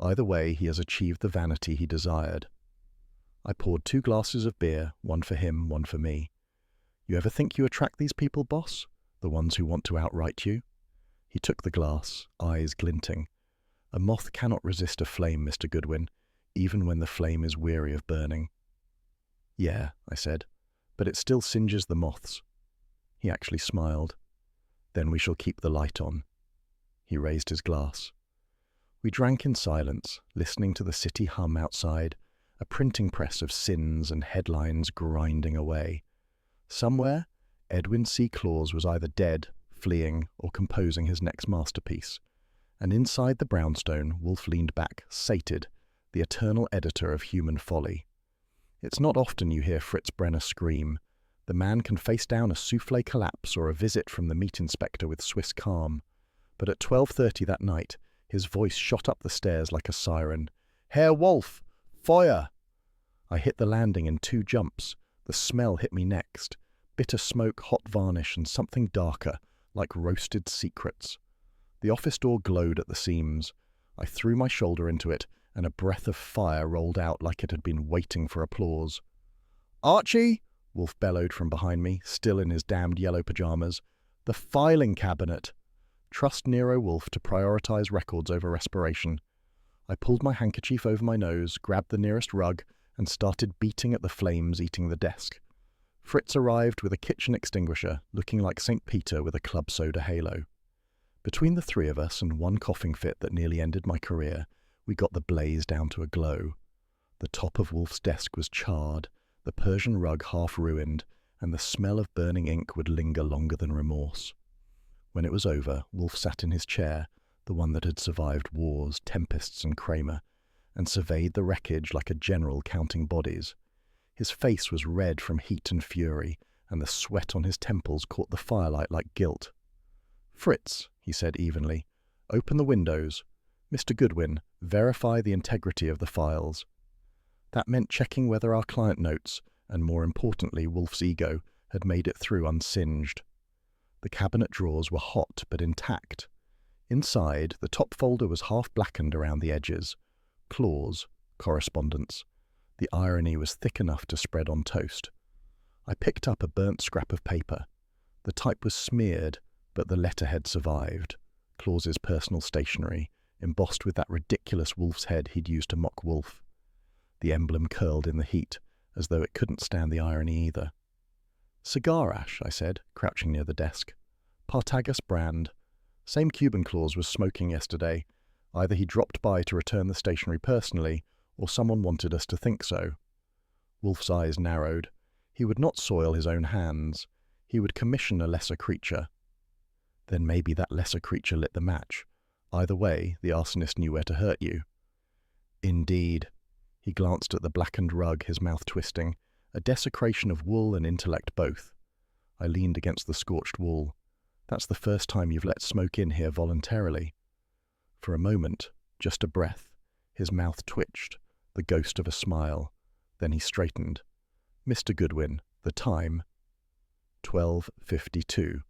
Either way, he has achieved the vanity he desired. I poured 2 glasses of beer, one for him, one for me. You ever think you attract these people, boss? The ones who want to outright you? He took the glass, eyes glinting. A moth cannot resist a flame, Mr. Goodwin, even when the flame is weary of burning. Yeah, I said, but it still singes the moths. He actually smiled. Then we shall keep the light on. He raised his glass. We drank in silence, listening to the city hum outside, a printing press of sins and headlines grinding away. Somewhere, Edwin C. Claus was either dead, fleeing, or composing his next masterpiece. And inside the brownstone, Wolfe leaned back, sated, the eternal editor of human folly. It's not often you hear Fritz Brenner scream. The man can face down a soufflé collapse or a visit from the meat inspector with Swiss calm. But at 12:30 that night, his voice shot up the stairs like a siren. Herr Wolfe! Feuer! I hit the landing in 2 jumps. The smell hit me next. Bitter smoke, hot varnish, and something darker, like roasted secrets. The office door glowed at the seams. I threw my shoulder into it, and a breath of fire rolled out like it had been waiting for applause. Archie! Wolfe bellowed from behind me, still in his damned yellow pajamas. The filing cabinet! Trust Nero Wolfe to prioritize records over respiration. I pulled my handkerchief over my nose, grabbed the nearest rug, and started beating at the flames eating the desk. Fritz arrived with a kitchen extinguisher, looking like St. Peter with a club soda halo. Between the 3 of us and one coughing fit that nearly ended my career, we got the blaze down to a glow. The top of Wolfe's desk was charred, the Persian rug half ruined, and the smell of burning ink would linger longer than remorse. When it was over, Wolfe sat in his chair, the one that had survived wars, tempests, and Kramer, and surveyed the wreckage like a general counting bodies. His face was red from heat and fury, and the sweat on his temples caught the firelight like guilt. Fritz, he said evenly, open the windows. Mr. Goodwin, verify the integrity of the files. That meant checking whether our client notes, and more importantly Wolfe's ego, had made it through unsinged. The cabinet drawers were hot but intact. Inside, the top folder was half blackened around the edges. Claws, correspondence. The irony was thick enough to spread on toast. I picked up a burnt scrap of paper. The type was smeared, but the letterhead survived. Claus's personal stationery, embossed with that ridiculous wolf's head he'd used to mock Wolfe. The emblem curled in the heat, as though it couldn't stand the irony either. "Cigar ash," I said, crouching near the desk. "Partagas brand. Same Cuban Claus was smoking yesterday. Either he dropped by to return the stationery personally, or someone wanted us to think so." Wolfe's eyes narrowed. He would not soil his own hands. He would commission a lesser creature. Then maybe that lesser creature lit the match. Either way, the arsonist knew where to hurt you. Indeed. He glanced at the blackened rug, his mouth twisting, a desecration of wool and intellect both. I leaned against the scorched wall. "That's the first time you've let smoke in here voluntarily." For a moment, just a breath, his mouth twitched, the ghost of a smile. Then he straightened. "Mr. Goodwin, the time?" 12:52.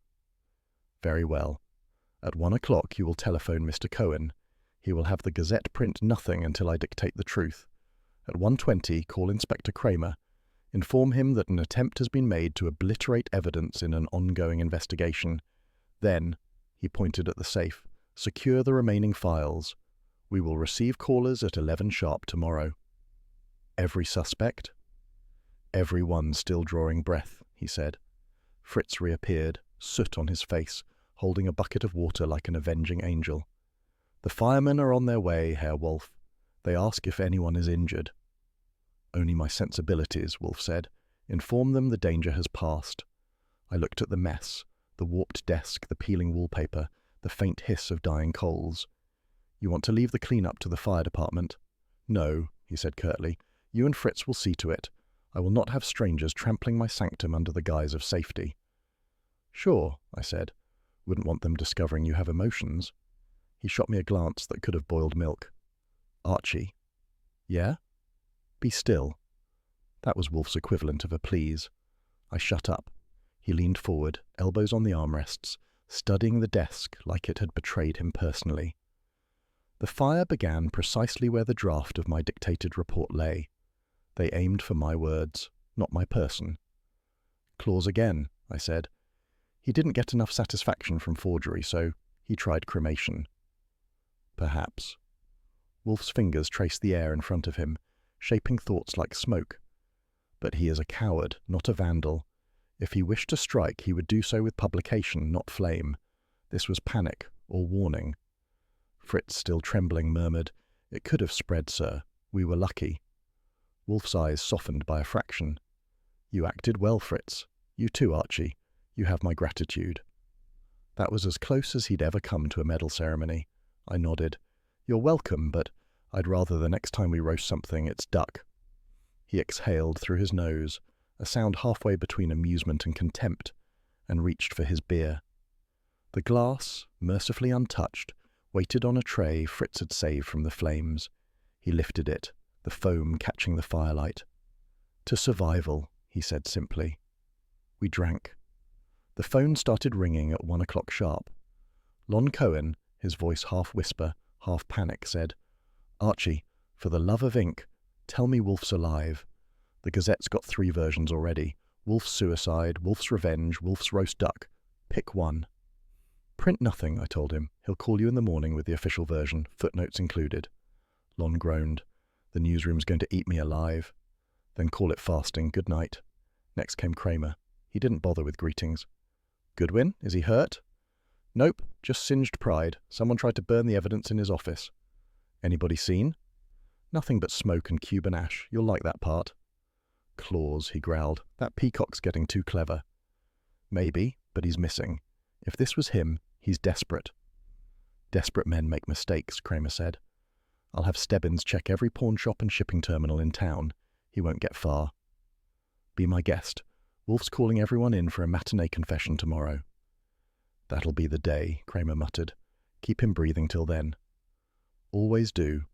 "Very well. At 1 o'clock you will telephone Mr. Cohen. He will have the Gazette print nothing until I dictate the truth. At 1:20 call Inspector Kramer. Inform him that an attempt has been made to obliterate evidence in an ongoing investigation. Then," he pointed at the safe, "secure the remaining files. We will receive callers at 11 sharp tomorrow." "Every suspect?" "Everyone still drawing breath," he said. Fritz reappeared, soot on his face, holding a bucket of water like an avenging angel. "The firemen are on their way, Herr Wolfe. They ask if anyone is injured." "Only my sensibilities," Wolfe said. "Inform them the danger has passed." I looked at the mess, the warped desk, the peeling wallpaper, the faint hiss of dying coals. "You want to leave the clean-up to the fire department?" "No," he said curtly. "You and Fritz will see to it. I will not have strangers trampling my sanctum under the guise of safety." "Sure," I said. "Wouldn't want them discovering you have emotions." He shot me a glance that could have boiled milk. "Archie." "Yeah?" "Be still." That was Wolfe's equivalent of a please. I shut up. He leaned forward, elbows on the armrests, studying the desk like it had betrayed him personally. The fire began precisely where the draft of my dictated report lay. They aimed for my words, not my person. "Claus again," I said. "He didn't get enough satisfaction from forgery, so he tried cremation." "Perhaps." Wolfe's fingers traced the air in front of him, shaping thoughts like smoke. "But he is a coward, not a vandal. If he wished to strike, he would do so with publication, not flame. This was panic, or warning." Fritz, still trembling, murmured, "It could have spread, sir. We were lucky." Wolfe's eyes softened by a fraction. "You acted well, Fritz. You too, Archie. You have my gratitude." That was as close as he'd ever come to a medal ceremony. I nodded. "You're welcome, but I'd rather the next time we roast something, it's duck." He exhaled through his nose, a sound halfway between amusement and contempt, and reached for his beer. The glass, mercifully untouched, waited on a tray Fritz had saved from the flames. He lifted it, the foam catching the firelight. "To survival," he said simply. We drank. The phone started ringing at 1 o'clock sharp. Lon Cohen, his voice half whisper, half panic, said, "Archie, for the love of ink, tell me Wolfe's alive. The Gazette's got 3 versions already. Wolfe's suicide, Wolfe's revenge, Wolfe's roast duck. Pick one." "Print nothing," I told him. "He'll call you in the morning with the official version, footnotes included." Lon groaned. "The newsroom's going to eat me alive." "Then call it fasting. Good night." Next came Kramer. He didn't bother with greetings. "Goodwin, is he hurt?" "Nope, just singed pride. Someone tried to burn the evidence in his office." "Anybody seen?" "Nothing but smoke and Cuban ash. You'll like that part." "Claus," he growled. "That peacock's getting too clever." "Maybe, but he's missing. If this was him, he's desperate." "Desperate men make mistakes," Kramer said. "I'll have Stebbins check every pawn shop and shipping terminal in town. He won't get far." "Be my guest. Wolfe's calling everyone in for a matinee confession tomorrow." "That'll be the day," Kramer muttered. "Keep him breathing till then." "Always do."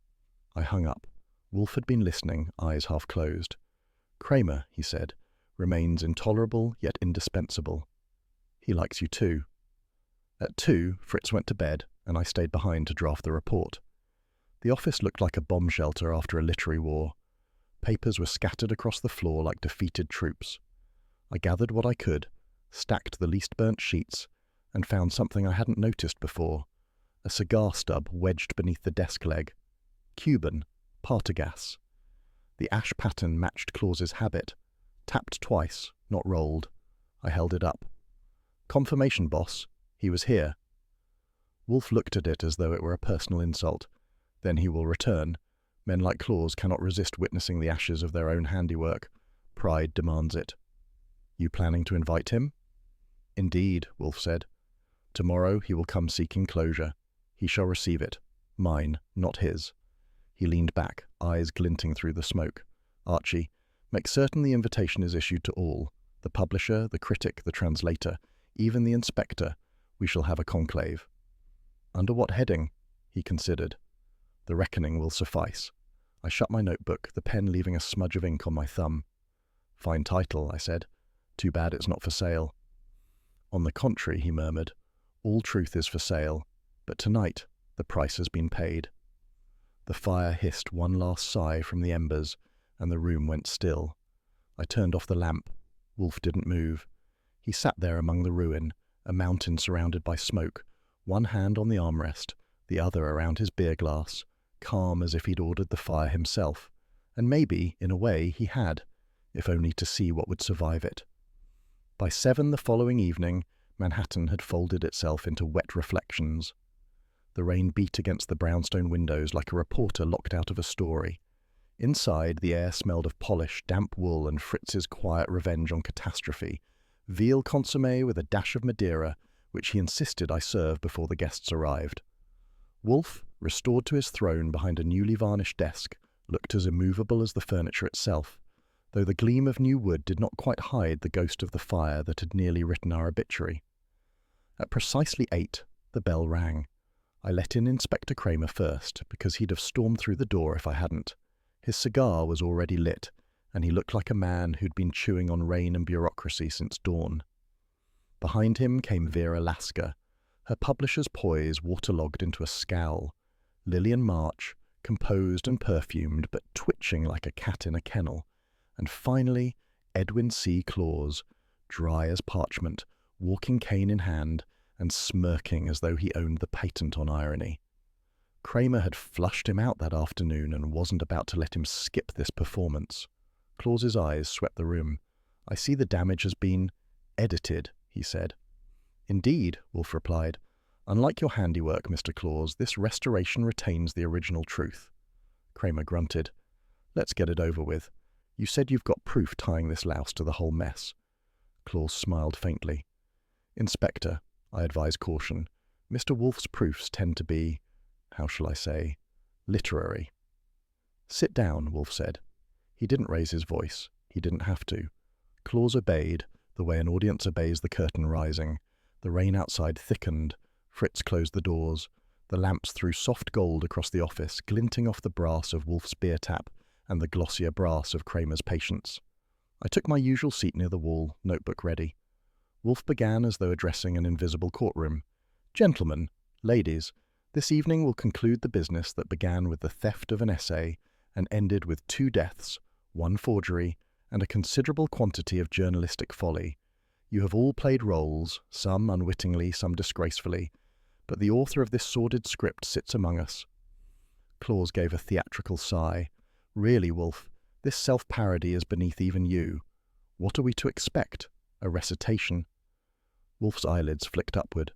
I hung up. Wolfe had been listening, eyes half closed. Kramer, he said, remains intolerable yet indispensable. He likes you too. At 2, Fritz went to bed, and I stayed behind to draft the report. The office looked like a bomb shelter after a literary war. Papers were scattered across the floor like defeated troops. I gathered what I could, stacked the least burnt sheets, and found something I hadn't noticed before. A cigar stub wedged beneath the desk leg. Cuban, Partagas. The ash pattern matched Claus's habit. Tapped twice, not rolled. I held it up. Confirmation, boss. He was here. Wolfe looked at it as though it were a personal insult. Then he will return. Men like Claus cannot resist witnessing the ashes of their own handiwork. Pride demands it. You planning to invite him? Indeed, Wolfe said. Tomorrow he will come seeking closure. He shall receive it. Mine, not his. He leaned back, eyes glinting through the smoke. Archie, make certain the invitation is issued to all. The publisher, the critic, the translator, even the inspector. We shall have a conclave. Under what heading? He considered. The reckoning will suffice. I shut my notebook, the pen leaving a smudge of ink on my thumb. Fine title, I said. Too bad it's not for sale. On the contrary, he murmured, all truth is for sale, but tonight the price has been paid. The fire hissed one last sigh from the embers, and the room went still. I turned off the lamp. Wolfe didn't move. He sat there among the ruin, a mountain surrounded by smoke, one hand on the armrest, the other around his beer glass, calm as if he'd ordered the fire himself. And maybe, in a way, he had, if only to see what would survive it. By 7 the following evening, Manhattan had folded itself into wet reflections. The rain beat against the brownstone windows like a reporter locked out of a story. Inside, the air smelled of polish, damp wool, and Fritz's quiet revenge on catastrophe. Veal consommé with a dash of Madeira, which he insisted I serve before the guests arrived. Wolfe, restored to his throne behind a newly varnished desk, looked as immovable as the furniture itself, though the gleam of new wood did not quite hide the ghost of the fire that had nearly written our obituary. At precisely 8, the bell rang. I let in Inspector Kramer first, because he'd have stormed through the door if I hadn't. His cigar was already lit, and he looked like a man who'd been chewing on rain and bureaucracy since dawn. Behind him came Vera Lasker, her publisher's poise waterlogged into a scowl. Lillian March, composed and perfumed, but twitching like a cat in a kennel. And finally, Edwin C. Claus, dry as parchment, walking cane in hand, and smirking as though he owned the patent on irony. Kramer had flushed him out that afternoon and wasn't about to let him skip this performance. Claus's eyes swept the room. I see the damage has been edited, he said. Indeed, Wolfe replied. Unlike your handiwork, Mr. Claus, this restoration retains the original truth. Kramer grunted. Let's get it over with. You said you've got proof tying this louse to the whole mess. Claus smiled faintly. Inspector, I advise caution. Mr. Wolfe's proofs tend to be, how shall I say, literary. Sit down, Wolfe said. He didn't raise his voice. He didn't have to. Claus obeyed, the way an audience obeys the curtain rising. The rain outside thickened. Fritz closed the doors. The lamps threw soft gold across the office, glinting off the brass of Wolfe's beer tap and the glossier brass of Kramer's patience. I took my usual seat near the wall, notebook ready. Wolfe began as though addressing an invisible courtroom. Gentlemen, ladies, this evening will conclude the business that began with the theft of an essay and ended with 2 deaths, 1 forgery, and a considerable quantity of journalistic folly. You have all played roles, some unwittingly, some disgracefully, but the author of this sordid script sits among us. Claus gave a theatrical sigh. Really, Wolfe, this self-parody is beneath even you. What are we to expect? A recitation? Wolfe's eyelids flicked upward.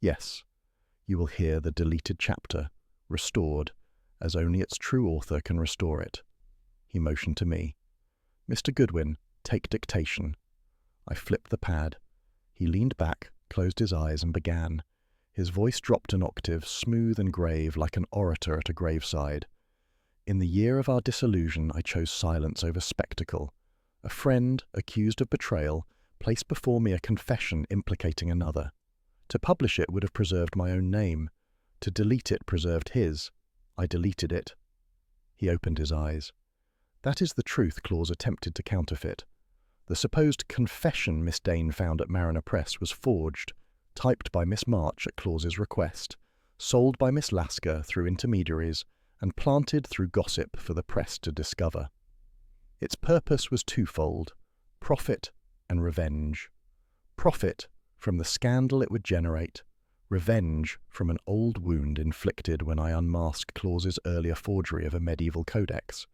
Yes, you will hear the deleted chapter, restored, as only its true author can restore it. He motioned to me. Mr. Goodwin, take dictation. I flipped the pad. He leaned back, closed his eyes, and began. His voice dropped an octave, smooth and grave, like an orator at a graveside. In the year of our disillusion, I chose silence over spectacle. A friend, accused of betrayal, placed before me a confession implicating another. To publish it would have preserved my own name. To delete it preserved his. I deleted it. He opened his eyes. That is the truth Claus attempted to counterfeit. The supposed confession Miss Dane found at Mariner Press was forged, typed by Miss March at Claus's request, sold by Miss Lasker through intermediaries, and planted through gossip for the press to discover. Its purpose was twofold: profit and revenge. Profit from the scandal it would generate, revenge from an old wound inflicted when I unmasked Claus's earlier forgery of a medieval codex.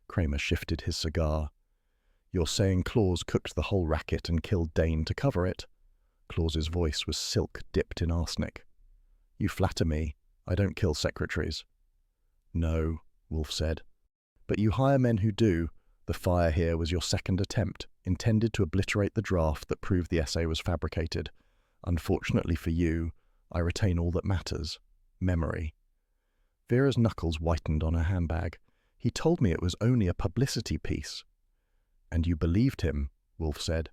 Kramer shifted his cigar. You're saying Claus cooked the whole racket and killed Dane to cover it? Claus's voice was silk dipped in arsenic. You flatter me. I don't kill secretaries. No, Wolfe said. But you hire men who do. The fire here was your second attempt, intended to obliterate the draft that proved the essay was fabricated. Unfortunately for you, I retain all that matters: memory. Vera's knuckles whitened on her handbag. He told me it was only a publicity piece. And you believed him, Wolfe said.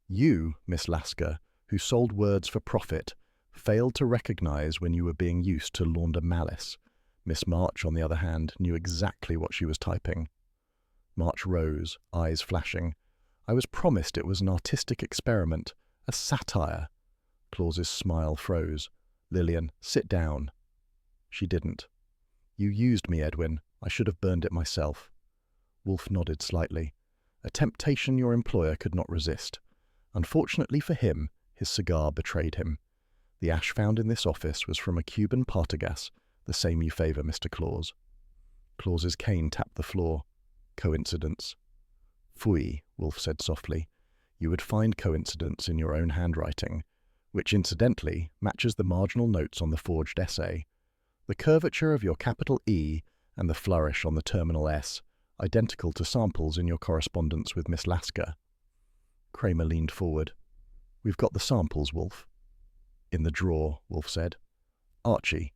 You, Miss Lasker, who sold words for profit, failed to recognize when you were being used to launder malice. Miss March, on the other hand, knew exactly what she was typing. March rose, eyes flashing. I was promised it was an artistic experiment, a satire. Claus's smile froze. Lillian, sit down. She didn't. You used me, Edwin. I should have burned it myself. Wolfe nodded slightly. A temptation your employer could not resist. Unfortunately for him, his cigar betrayed him. The ash found in this office was from a Cuban Partagas, the same you favor, Mr. Claus. Claus's cane tapped the floor. Coincidence. Phooey, Wolfe said softly. You would find coincidence in your own handwriting, which incidentally matches the marginal notes on the forged essay. The curvature of your capital E and the flourish on the terminal S, identical to samples in your correspondence with Miss Lasker. Kramer leaned forward. We've got the samples, Wolfe. In the drawer, Wolfe said. Archie.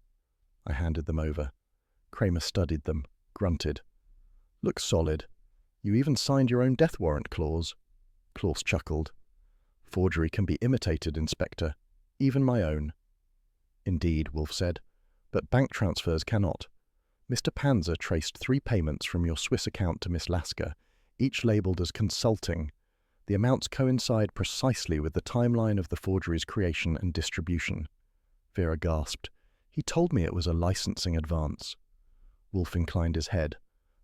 I handed them over. Kramer studied them, grunted. Looks solid. You even signed your own death warrant, Claus. Claus chuckled. Forgery can be imitated, Inspector. Even my own. Indeed, Wolfe said. But bank transfers cannot. Mr. Panzer traced 3 payments from your Swiss account to Miss Lasker, each labelled as consulting. The amounts coincide precisely with the timeline of the forgery's creation and distribution. Vera gasped. He told me it was a licensing advance. Wolfe inclined his head.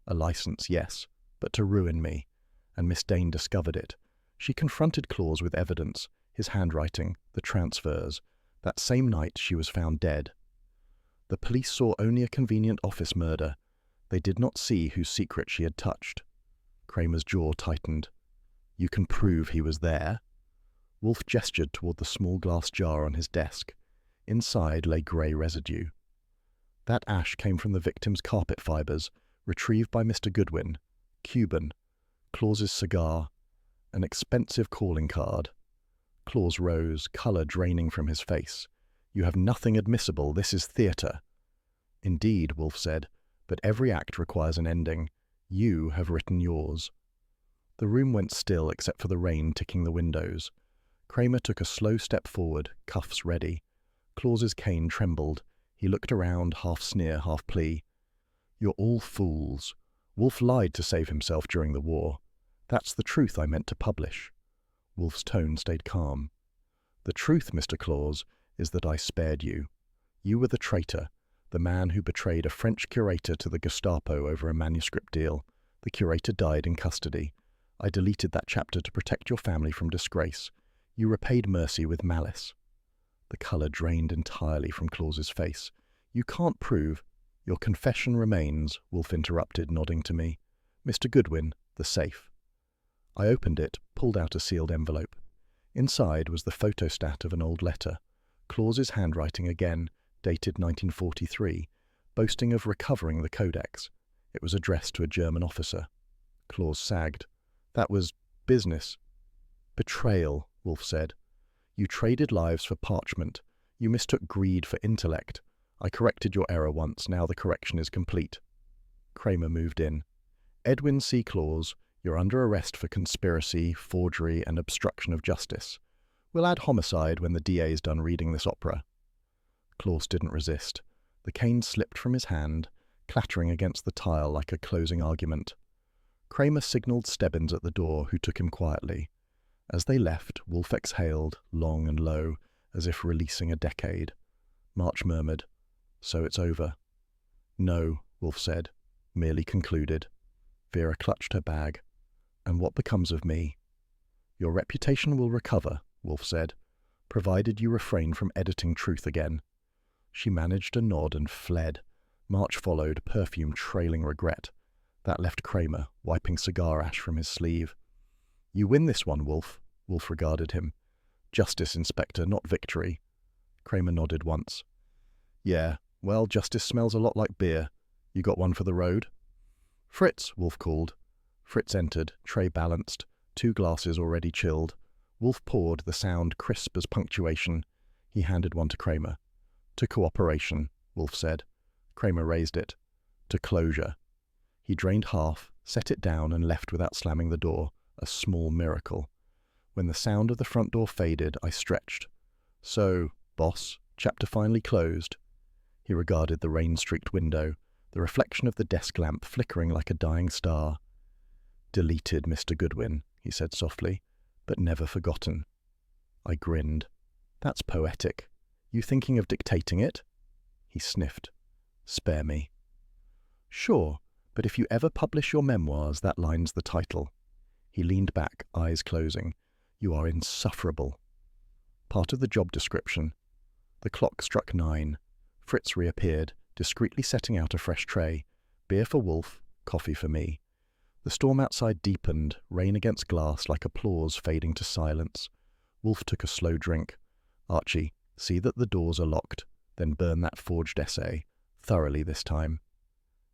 A license, yes, but to ruin me. And Miss Dane discovered it. She confronted Claus with evidence, his handwriting, the transfers. That same night she was found dead. The police saw only a convenient office murder. They did not see whose secret she had touched. Kramer's jaw tightened. You can prove he was there? Wolfe gestured toward the small glass jar on his desk. Inside lay grey residue. That ash came from the victim's carpet fibres, retrieved by Mr. Goodwin. Cuban. Claus's cigar. An expensive calling card. Claus rose, colour draining from his face. You have nothing admissible. This is theatre. Indeed, Wolfe said, but every act requires an ending. You have written yours. The room went still except for the rain ticking the windows. Kramer took a slow step forward, cuffs ready. Claus's cane trembled. He looked around, half sneer, half plea. You're all fools. Wolfe lied to save himself during the war. That's the truth I meant to publish. Wolfe's tone stayed calm. The truth, Mr. Claus, is that I spared you. You were the traitor, the man who betrayed a French curator to the Gestapo over a manuscript deal. The curator died in custody. I deleted that chapter to protect your family from disgrace. You repaid mercy with malice. The colour drained entirely from Claus's face. You can't prove. Your confession remains, Wolfe interrupted, nodding to me. Mr. Goodwin, the safe. I opened it, pulled out a sealed envelope. Inside was the photostat of an old letter. Claus's handwriting again, dated 1943, boasting of recovering the codex. It was addressed to a German officer. Claus sagged. That was business. Betrayal, Wolfe said. You traded lives for parchment. You mistook greed for intellect. I corrected your error once, now the correction is complete. Kramer moved in. Edwin C. Claus, you're under arrest for conspiracy, forgery, and obstruction of justice. We'll add homicide when the DA's done reading this opera. Claus didn't resist. The cane slipped from his hand. clattering against the tile like a closing argument. Kramer signalled Stebbins at the door, who took him quietly. As they left, Wolfe exhaled, long and low, as if releasing a decade. March murmured, "So it's over." "No," Wolfe said, merely concluded. Vera clutched her bag. "And what becomes of me?" "Your reputation will recover," Wolfe said, "provided you refrain from editing truth again." She managed a nod and fled. March followed, perfume trailing regret. That left Kramer, wiping cigar ash from his sleeve. "You win this one, Wolfe." Wolfe regarded him. "Justice, Inspector, not victory." Kramer nodded once. "Yeah, well, justice smells a lot like beer. You got one for the road?" "Fritz," Wolfe called. Fritz entered, tray balanced, 2 glasses already chilled. Wolfe poured, the sound crisp as punctuation. He handed one to Kramer. "To cooperation," Wolfe said. Kramer raised it. "To closure." He drained half, set it down, and left without slamming the door, a small miracle. When the sound of the front door faded, I stretched. "So, boss, chapter finally closed." He regarded the rain-streaked window, the reflection of the desk lamp flickering like a dying star. "Deleted, Mr. Goodwin," he said softly, "but never forgotten." I grinned. "That's poetic. You thinking of dictating it?" He sniffed. "Spare me." "Sure, but if you ever publish your memoirs, that line's the title." He leaned back, eyes closing. "You are insufferable." Part of the job description. The clock struck 9. Fritz reappeared, discreetly setting out a fresh tray. Beer for Wolfe, coffee for me. The storm outside deepened, rain against glass like applause fading to silence. Wolfe took a slow drink. "Archie, see that the doors are locked, then burn that forged essay. Thoroughly this time."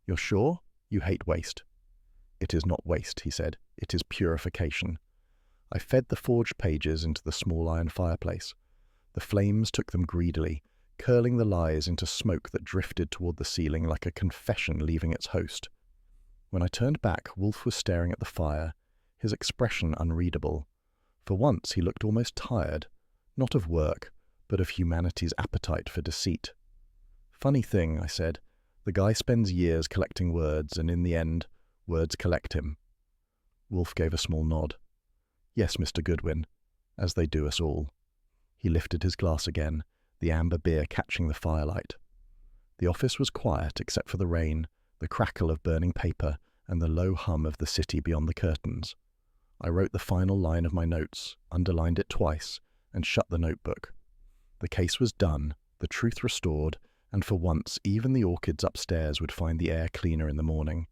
"You're sure? You hate waste." "It is not waste," he said. "It is purification." I fed the forged pages into the small iron fireplace. The flames took them greedily, curling the lies into smoke that drifted toward the ceiling like a confession leaving its host. When I turned back, Wolfe was staring at the fire, his expression unreadable. For once he looked almost tired, not of work, but of humanity's appetite for deceit. "Funny thing," I said. "The guy spends years collecting words, and in the end, words collect him." Wolfe gave a small nod. "Yes, Mr. Goodwin, as they do us all." He lifted his glass again, the amber beer catching the firelight. The office was quiet except for the rain, the crackle of burning paper, and the low hum of the city beyond the curtains. I wrote the final line of my notes, underlined it twice, and shut the notebook. The case was done, the truth restored, and for once even the orchids upstairs would find the air cleaner in the morning.